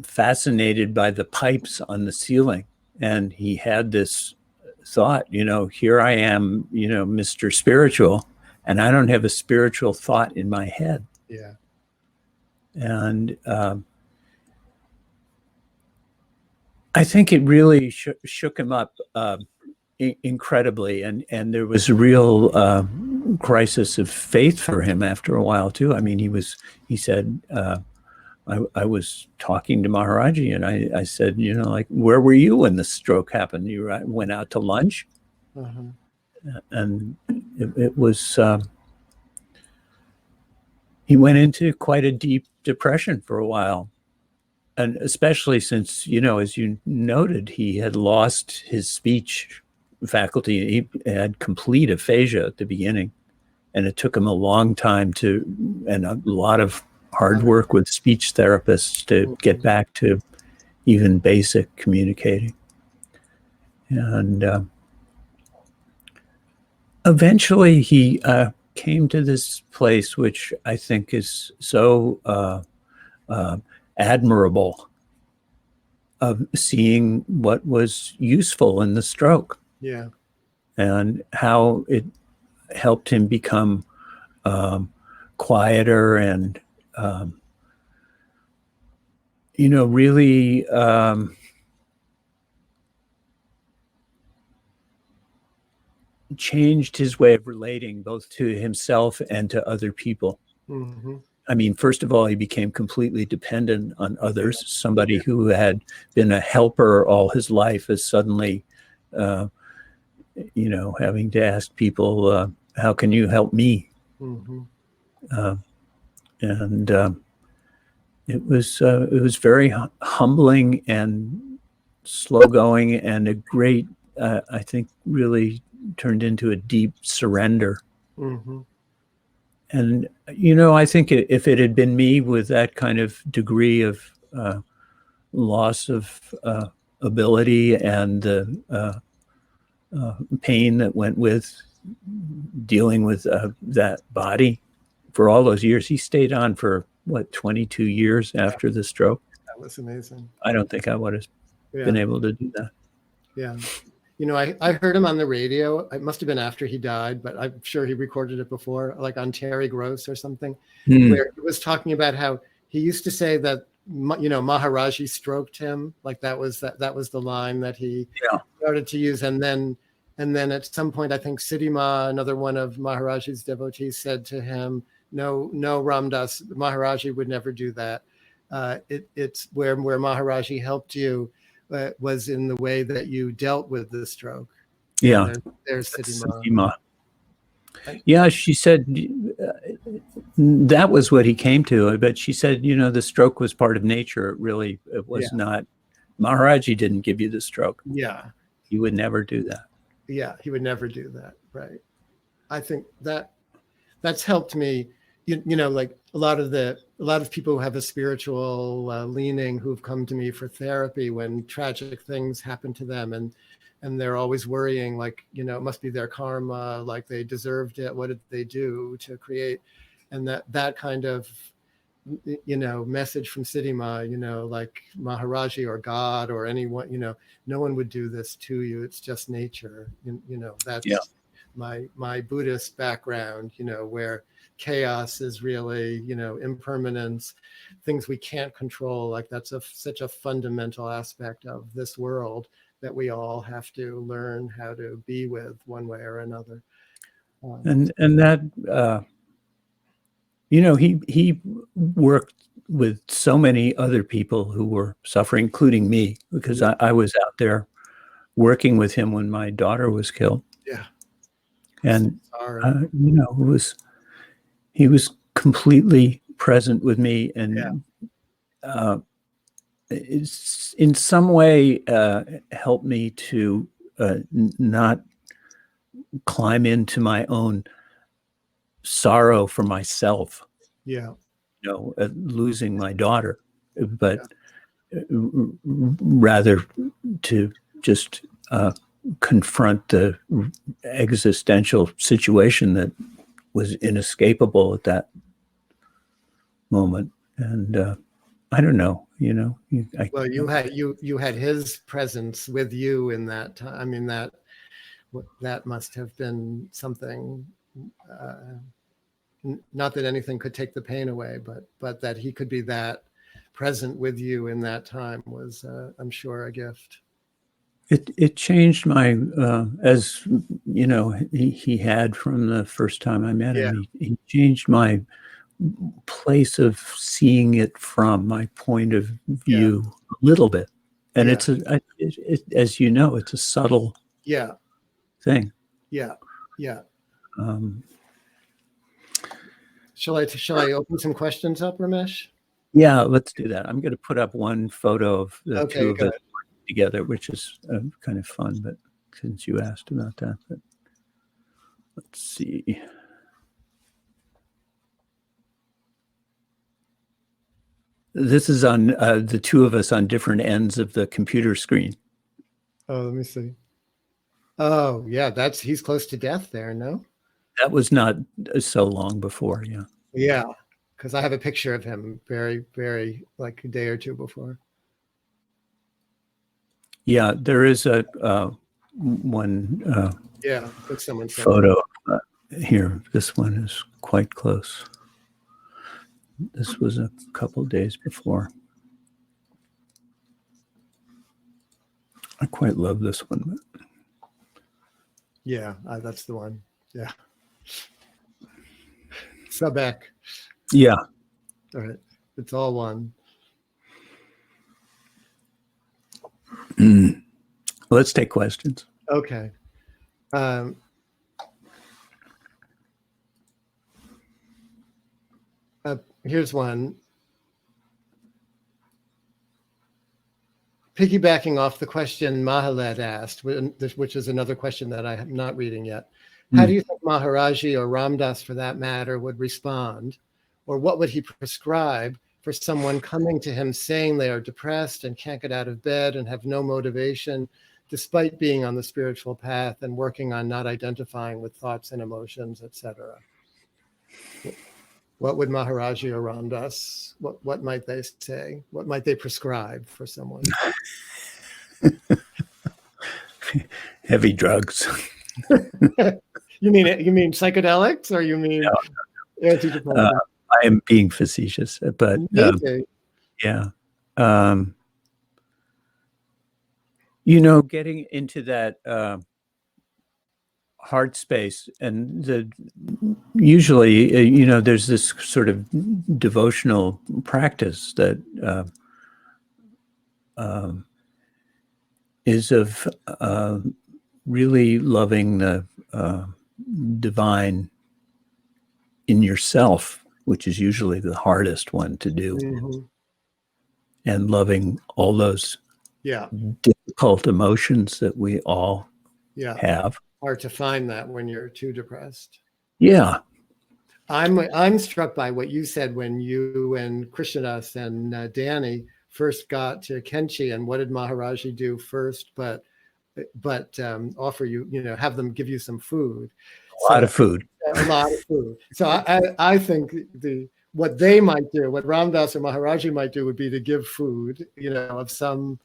fascinated by the pipes on the ceiling. And he had this thought, here I am, Mr. Spiritual, and I don't have a spiritual thought in my head.
Yeah.
And I think it really shook him up incredibly, and there was a real crisis of faith for him after a while too. I mean, he said, I was talking to Maharaji, and I said, like, where were you when the stroke happened? You went out to lunch? And it was, he went into quite a deep depression for a while. And especially since, as you noted, he had lost his speech faculty. He had complete aphasia at the beginning. And it took him a long time and a lot of hard work with speech therapists to get back to even basic communicating. And eventually he came to this place, which I think is so admirable, of seeing what was useful in the stroke.
Yeah.
And how it helped him become quieter and, really changed his way of relating both to himself and to other people.
Mm-hmm.
I mean, first of all, he became completely dependent on others. Somebody who had been a helper all his life is suddenly, having to ask people, how can you help me?
Mm-hmm.
And it was very humbling and slow going, and a great, I think, really turned into a deep surrender.
Mm-hmm.
And, I think if it had been me with that kind of degree of loss of ability and the pain that went with dealing with that body for all those years, he stayed on for, 22 years after the stroke.
That was amazing.
I don't think I would have been able to do that.
Yeah. I heard him on the radio. It must have been after he died, but I'm sure he recorded it before, like on Terry Gross or something, where he was talking about how he used to say that, Maharaji stroked him. Like that was the line that he started to use. And then at some point, I think Siddhima, another one of Maharaji's devotees, said to him, no, Ramdas, Maharaji would never do that. It's where Maharaji helped you was in the way that you dealt with the stroke.
Yeah.
There's Siddhima.
Yeah, she said that was what he came to. But she said, the stroke was part of nature. It was not. Maharaji didn't give you the stroke.
Yeah.
He would never do that.
Yeah, he would never do that. Right. I think that's helped me. Like a lot of people who have a spiritual leaning who've come to me for therapy when tragic things happen to them, and they're always worrying, like, it must be their karma, like they deserved it. What did they do to create? And that kind of, message from Siddhima, like Maharaji or God or anyone, no one would do this to you. It's just nature. That's my Buddhist background, where chaos is really, impermanence, things we can't control. Like that's such a fundamental aspect of this world that we all have to learn how to be with one way or another.
And that, he worked with so many other people who were suffering, including me, because I was out there working with him when my daughter was killed.
Yeah.
And, he was completely present with me, and in some way helped me to not climb into my own sorrow for myself.
Yeah.
Losing my daughter, but rather to just confront the existential situation that was inescapable at that moment. And I don't know,
well, you had his presence with you in that time. I mean, that must have been something, not that anything could take the pain away, but that he could be that present with you in that time was, I'm sure, a gift.
It changed my, as you know, he had from the first time I met
Yeah.
him. He changed my place of seeing it from, my point of view a little bit. And
Yeah.
as you know, it's a subtle
Yeah.
thing.
Yeah. Yeah.
Um,
Shall I open some questions up, Ramesh?
yeah, let's do that. I'm going to put up one photo of the two
Okay,
of
good.
us together, which is kind of fun, but since you asked about that, but let's see. This is on the two of us on different ends of the computer screen.
Oh, let me see. Oh, yeah, he's close to death there, no?
That was not so long before, yeah.
Yeah, because I have a picture of him very, very, like a day or two before.
Yeah, there is a one
Yeah, that someone said.
photo here. This one is quite close. This was a couple days before. I quite love this one. But
Yeah, that's the one. Yeah. Subek.
yeah.
All right. It's all one.
Let's take questions.
Okay. Here's one. Piggybacking off the question Mahalet asked, which is another question that I'm not reading yet. How do you think Maharaji or Ramdas, for that matter, would respond? Or what would he prescribe for someone coming to him saying they are depressed and can't get out of bed and have no motivation, despite being on the spiritual path and working on not identifying with thoughts and emotions, etc.? What would Maharaji or Ramdas, what might they say? What might they prescribe for someone?
Heavy drugs.
You mean psychedelics, or you mean antidepressants?
I am being facetious, but yeah. You know, getting into that heart space, and usually, you know, there's this sort of devotional practice that is of really loving the divine in yourself, which is usually the hardest one to do, and loving all those difficult emotions that we all have.
Hard to find that when you're too depressed.
Yeah.
I'm struck by what you said when you and Krishnadas and Danny first got to Kenchi, and what did Maharaji do first but offer you, have them give you some food.
A lot of food.
So I think what they might do, what Ramdas or Maharaji might do, would be to give food, of some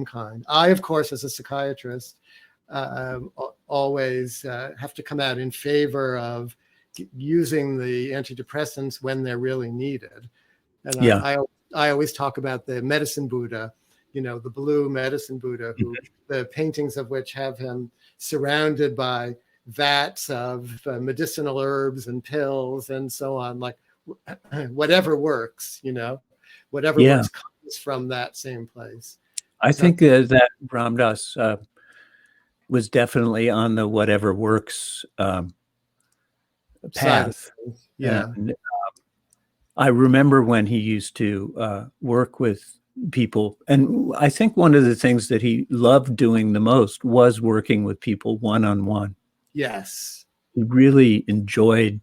kind. I, of course, as a psychiatrist, always have to come out in favor of using the antidepressants when they're really needed. And I always talk about the medicine Buddha, the blue medicine Buddha, who the paintings of which have him surrounded by vats of medicinal herbs and pills and so on, like whatever works, whatever works comes from that same place.
I think that Ramdas was definitely on the whatever works path.
Yeah.
And, I remember when he used to work with people, and I think one of the things that he loved doing the most was working with people one-on-one.
Yes.
He really enjoyed,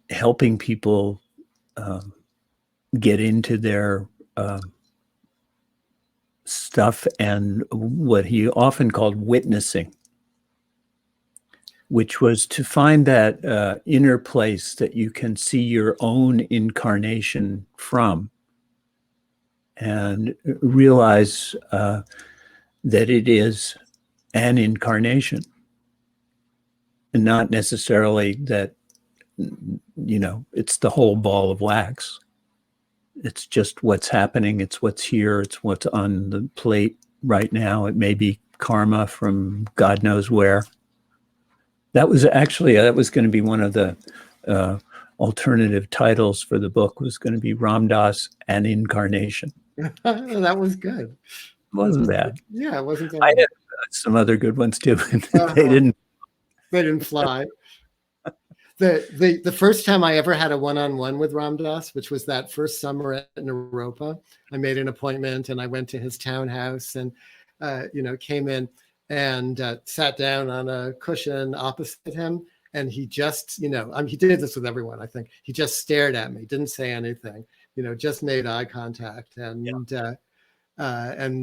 helping people get into their stuff, and what he often called witnessing, which was to find that inner place that you can see your own incarnation from, and realize that it is an incarnation. and not necessarily that, it's the whole ball of wax. It's just what's happening. It's what's here. It's what's on the plate right now. It may be karma from God knows where. That was going to be one of the alternative titles for the book, was going to be Ramdas and Incarnation.
That was good.
Wasn't bad.
Yeah, it wasn't bad.
I had some other good ones too. They
didn't fly. The first time I ever had a one-on-one with Ramdas, which was that first summer at Naropa, I made an appointment and I went to his townhouse and came in and sat down on a cushion opposite him. And he just, he did this with everyone, I think. He just stared at me, didn't say anything, just made eye contact and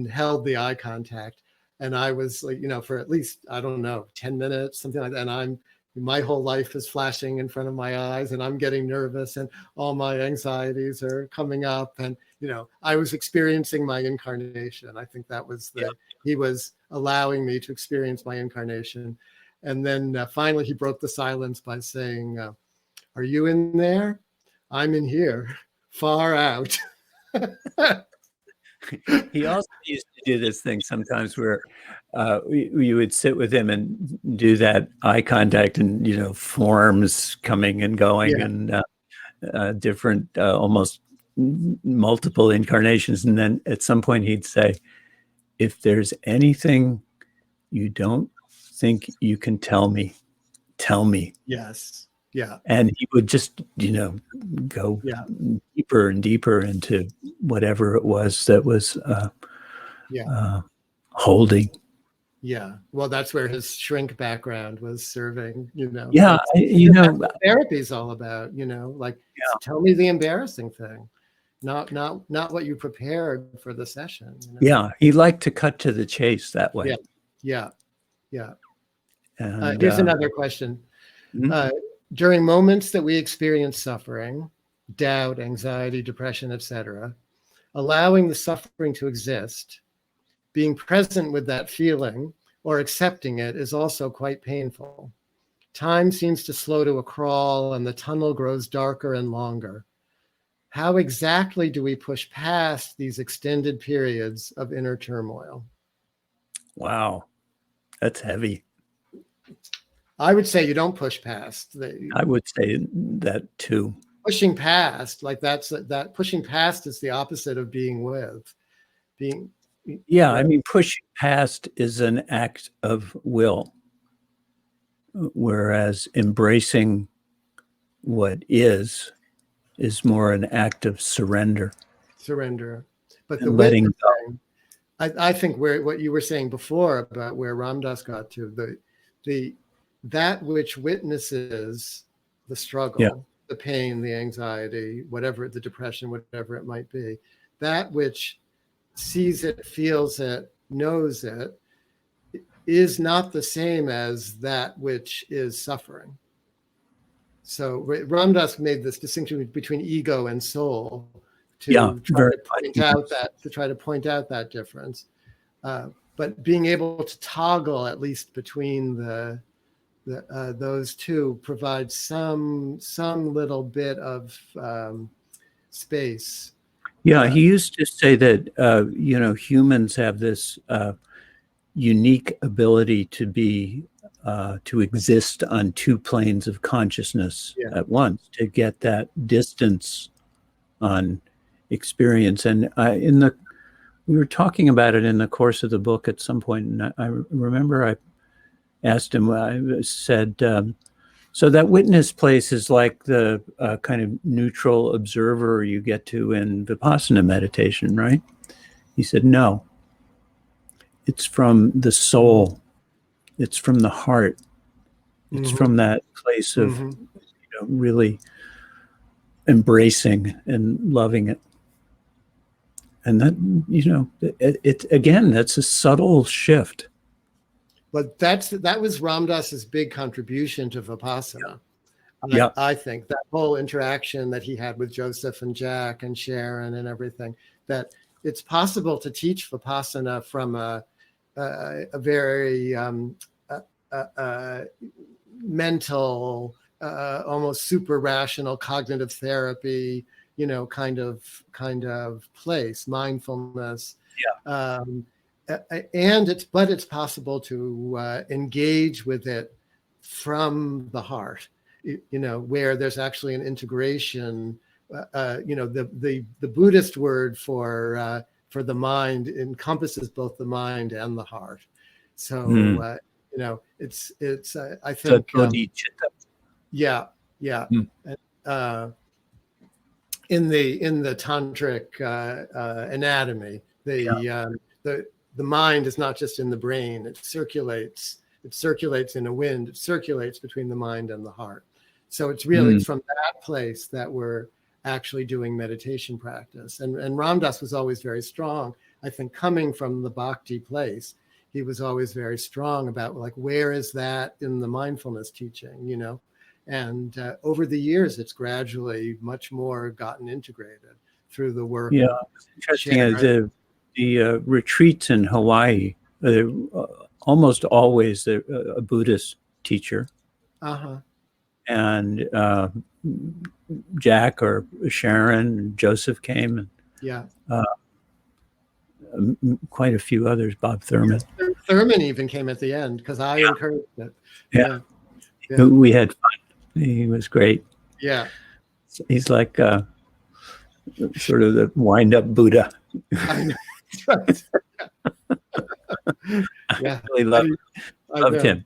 held the eye contact. And I was like, for at least, I don't know, 10 minutes, something like that. And my whole life is flashing in front of my eyes and I'm getting nervous and all my anxieties are coming up. And, I was experiencing my incarnation. I think that was he was allowing me to experience my incarnation. And then finally he broke the silence by saying, are you in there? I'm in here, far out.
He also used to do this thing sometimes where you would sit with him and do that eye contact and, forms coming and going and different, almost multiple incarnations. And then at some point he'd say, if there's anything you don't think you can tell me, tell me.
Yes. Yeah.
And he would just, go deeper and deeper into whatever it was that was holding.
Yeah. Well, that's where his shrink background was serving,
Yeah.
Therapy is all about, tell me the embarrassing thing, not what you prepared for the session.
Yeah. He liked to cut to the chase that way.
Yeah.
And,
here's another question.
Mm-hmm.
During moments that we experience suffering, doubt, anxiety, depression, etc., allowing the suffering to exist, being present with that feeling or accepting it is also quite painful. Time seems to slow to a crawl and the tunnel grows darker and longer. How exactly do we push past these extended periods of inner turmoil?
Wow, that's heavy.
I would say you don't push past.
I would say that too.
Pushing past, that pushing past is the opposite of being with.
Pushing past is an act of will, whereas embracing what is more an act of surrender.
But the letting go. I think what you were saying before about where Ramdas got to, that which witnesses the struggle, the pain, the anxiety, whatever, the depression, whatever it might be, that which sees it, feels it, knows it, is not the same as that which is suffering. So Ramdas made this distinction between ego and soul to try to point out that difference. But being able to toggle at least between those two provides some little bit of space.
Yeah, he used to say that humans have this unique ability to exist on two planes of consciousness at once, to get that distance on experience. And we were talking about it in the course of the book at some point, and I remember I asked him, I said, so that witness place is like the kind of neutral observer you get to in Vipassana meditation, right? He said, no, it's from the soul. It's from the heart. It's from that place of really embracing and loving it. And that, again, that's a subtle shift.
But that was Ramdas's big contribution to Vipassana. I think that whole interaction that he had with Joseph and Jack and Sharon and everything, that it's possible to teach Vipassana from a very mental, almost super rational cognitive therapy, kind of place, mindfulness. And it's possible to engage with it from the heart, where there's actually an integration. The Buddhist word for the mind encompasses both the mind and the heart. So it's I think yeah. In the tantric anatomy, the mind is not just in the brain. It circulates in a wind. It circulates between the mind and the heart. So it's really from that place that we're actually doing meditation practice. And Ramdas was always very strong. I think coming from the bhakti place, he was always very strong about like, where is that in the mindfulness teaching, And over the years, it's gradually much more gotten integrated through the work.
Yeah, interesting. The retreats in Hawaii, almost always a Buddhist teacher. And Jack or Sharon and Joseph came. And, quite a few others, Bob Thurman.
Thurman even came at the end because I encouraged it.
Yeah. We had fun. He was great.
Yeah.
He's like sort of the wind-up Buddha.
I know. Right.
I really loved him.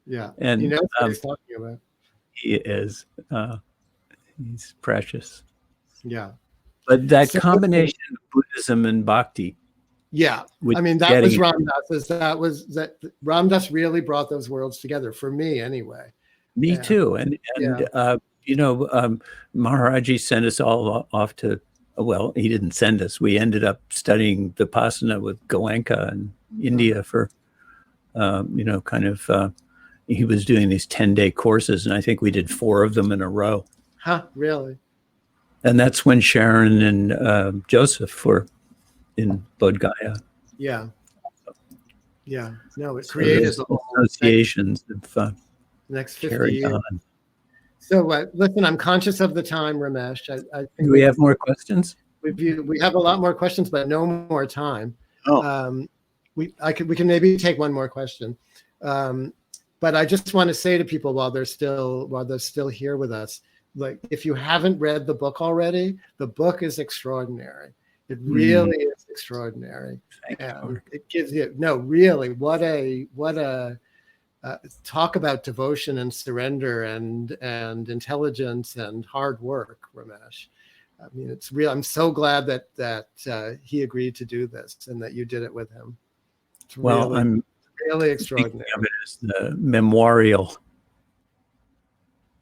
Yeah.
And
he knows what he's talking about.
He is. He's precious.
Yeah.
But that combination of Buddhism and Bhakti.
Yeah. I mean, that was Ramdas. That Ramdas really brought those worlds together for me anyway.
Me too. And Maharaji sent us all off to, well, he didn't send us. We ended up studying Vipassana with Goenka in India for, he was doing these 10-day courses, and I think we did 4 of them in a row.
Huh, really?
And that's when Sharon and Joseph were in Bodh Gaya.
Yeah. Yeah. No, it created the whole
associations of
next 50 years. On. So listen, I'm conscious of the time, Ramesh. I think
Do we have more questions?
We have a lot more questions, but no more time.
Oh.
We can maybe take one more question. But I just want to say to people while they're still here with us, like, if you haven't read the book already, the book is extraordinary. It really is extraordinary. It gives you really what a talk about devotion and surrender and intelligence and hard work, Ramesh. I mean, it's real. I'm so glad that he agreed to do this and that you did it with him. It's
I'm
really extraordinary.
Of it as the memorial.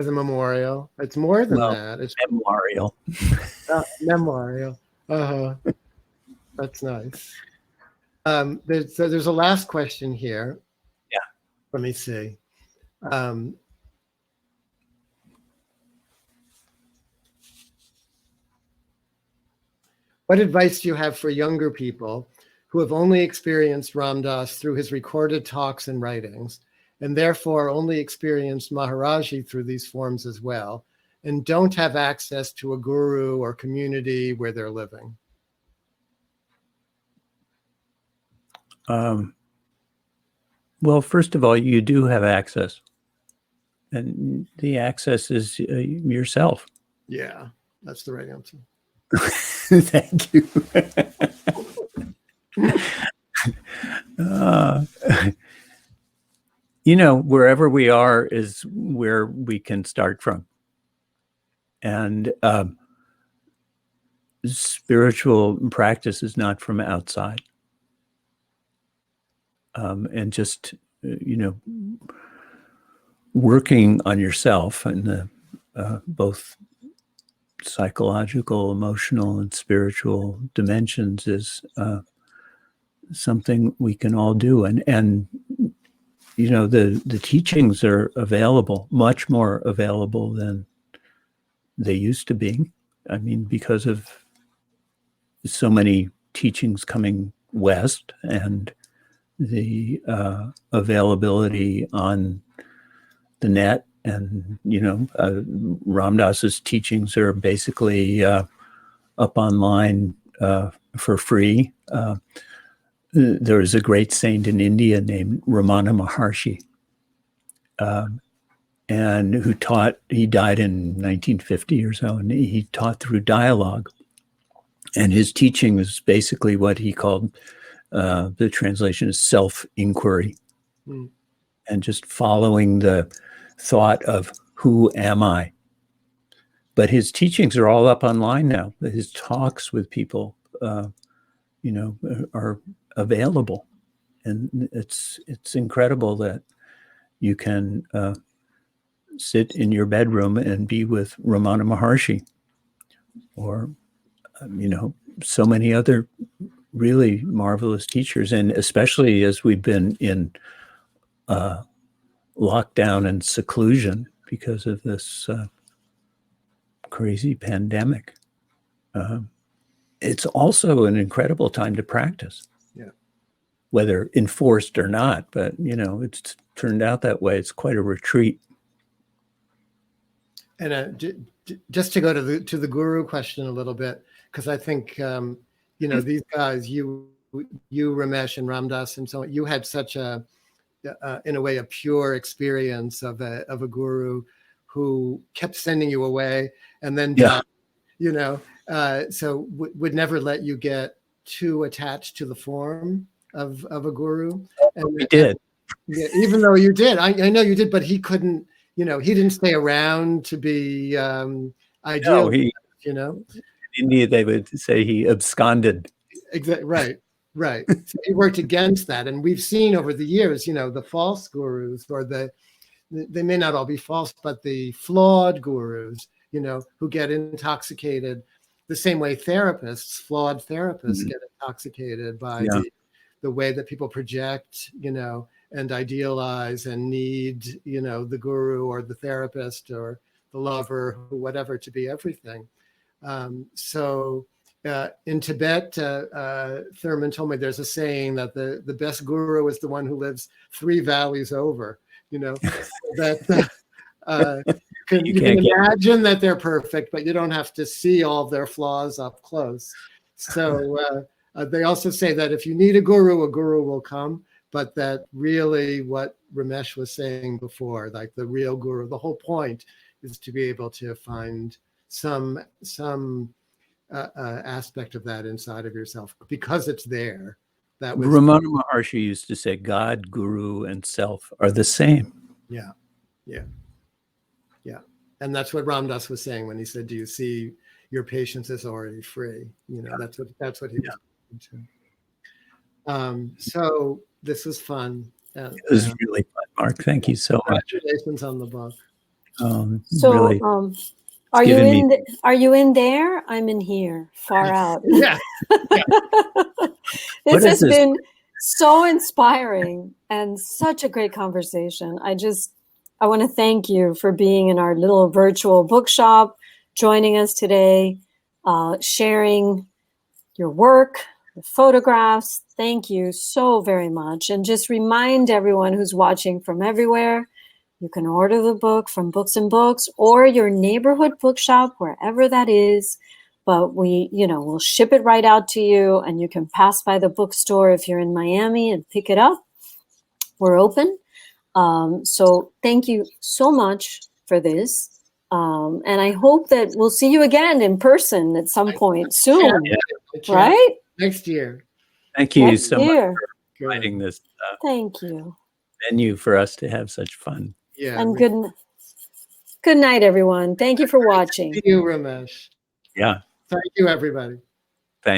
As a memorial, it's more than that. It's
memorial.
Memorial. That's nice. There's a last question here.
Yeah.
Let me see. What advice do you have for younger people who have only experienced Ramdas through his recorded talks and writings, and therefore only experienced Maharaji through these forms as well, and don't have access to a guru or community where they're living?
Well, first of all, you do have access, and the access is yourself.
Yeah, that's the right answer.
Thank you. Wherever we are is where we can start from. And spiritual practice is not from outside. And just, working on yourself and the both psychological, emotional, and spiritual dimensions is something we can all do. And the teachings are available, much more available than they used to be. I mean, because of so many teachings coming west and the availability on the net, and Ramdas's teachings are basically up online for free. There is a great saint in India named Ramana Maharshi, and he died in 1950 or so, and he taught through dialogue. And his teaching is basically what he called, the translation is self-inquiry, and just following the thought of who am I? But his teachings are all up online now. His talks with people, are available, and it's incredible that you can sit in your bedroom and be with Ramana Maharshi, or so many other really marvelous teachers, and especially as we've been in lockdown and seclusion because of this crazy pandemic. It's also an incredible time to practice, whether enforced or not, but it's turned out that way. It's quite a retreat.
And just to go to the guru question a little bit, because I think these guys, you Ramesh and Ramdas and so on, you had such in a way a pure experience of a guru who kept sending you away and then so would never let you get too attached to the form of a guru. And
we did.
Even though you did, I know you did, but he couldn't. He didn't stay around to be ideal.
No, in India, they would say he absconded.
Exactly. Right. So he worked against that. And we've seen over the years, the false gurus, or they may not all be false, but the flawed gurus, who get intoxicated the same way flawed therapists get intoxicated by the way that people project, and idealize and need, the guru or the therapist or the lover, whatever, to be everything. So in Tibet, Thurman told me there's a saying that the best guru is the one who lives 3 valleys over, that you can imagine that they're perfect, but you don't have to see all their flaws up close. So they also say that if you need a guru will come. But that really what Ramesh was saying before, like the real guru, the whole point is to be able to find some aspect of that inside of yourself because it's there. That was
Ramana Maharshi used to say, God, guru, and self are the same.
Yeah. And that's what Ramdas was saying when he said, "Do you see your patience is already free?" That's what he was saying too. So this was fun.
It was really fun, Mark. Thank you so much.
Congratulations on the book.
Are you in there? I'm in here, far out.
Yeah.
This has been so inspiring and such a great conversation. I want to thank you for being in our little virtual bookshop, joining us today, sharing your work, the photographs. Thank you so very much. And just remind everyone who's watching from everywhere, you can order the book from Books and Books or your neighborhood bookshop, wherever that is. But we'll ship it right out to you, and you can pass by the bookstore if you're in Miami and pick it up. We're open. So thank you so much for this. And I hope that we'll see you again in person at some point soon, right?
Next year.
Thank you so much for providing this
Thank you.
venue for us to have such fun.
Yeah.
And good night, everyone. Thank you for watching.
Thank you, Ramesh.
Yeah.
Thank you, everybody.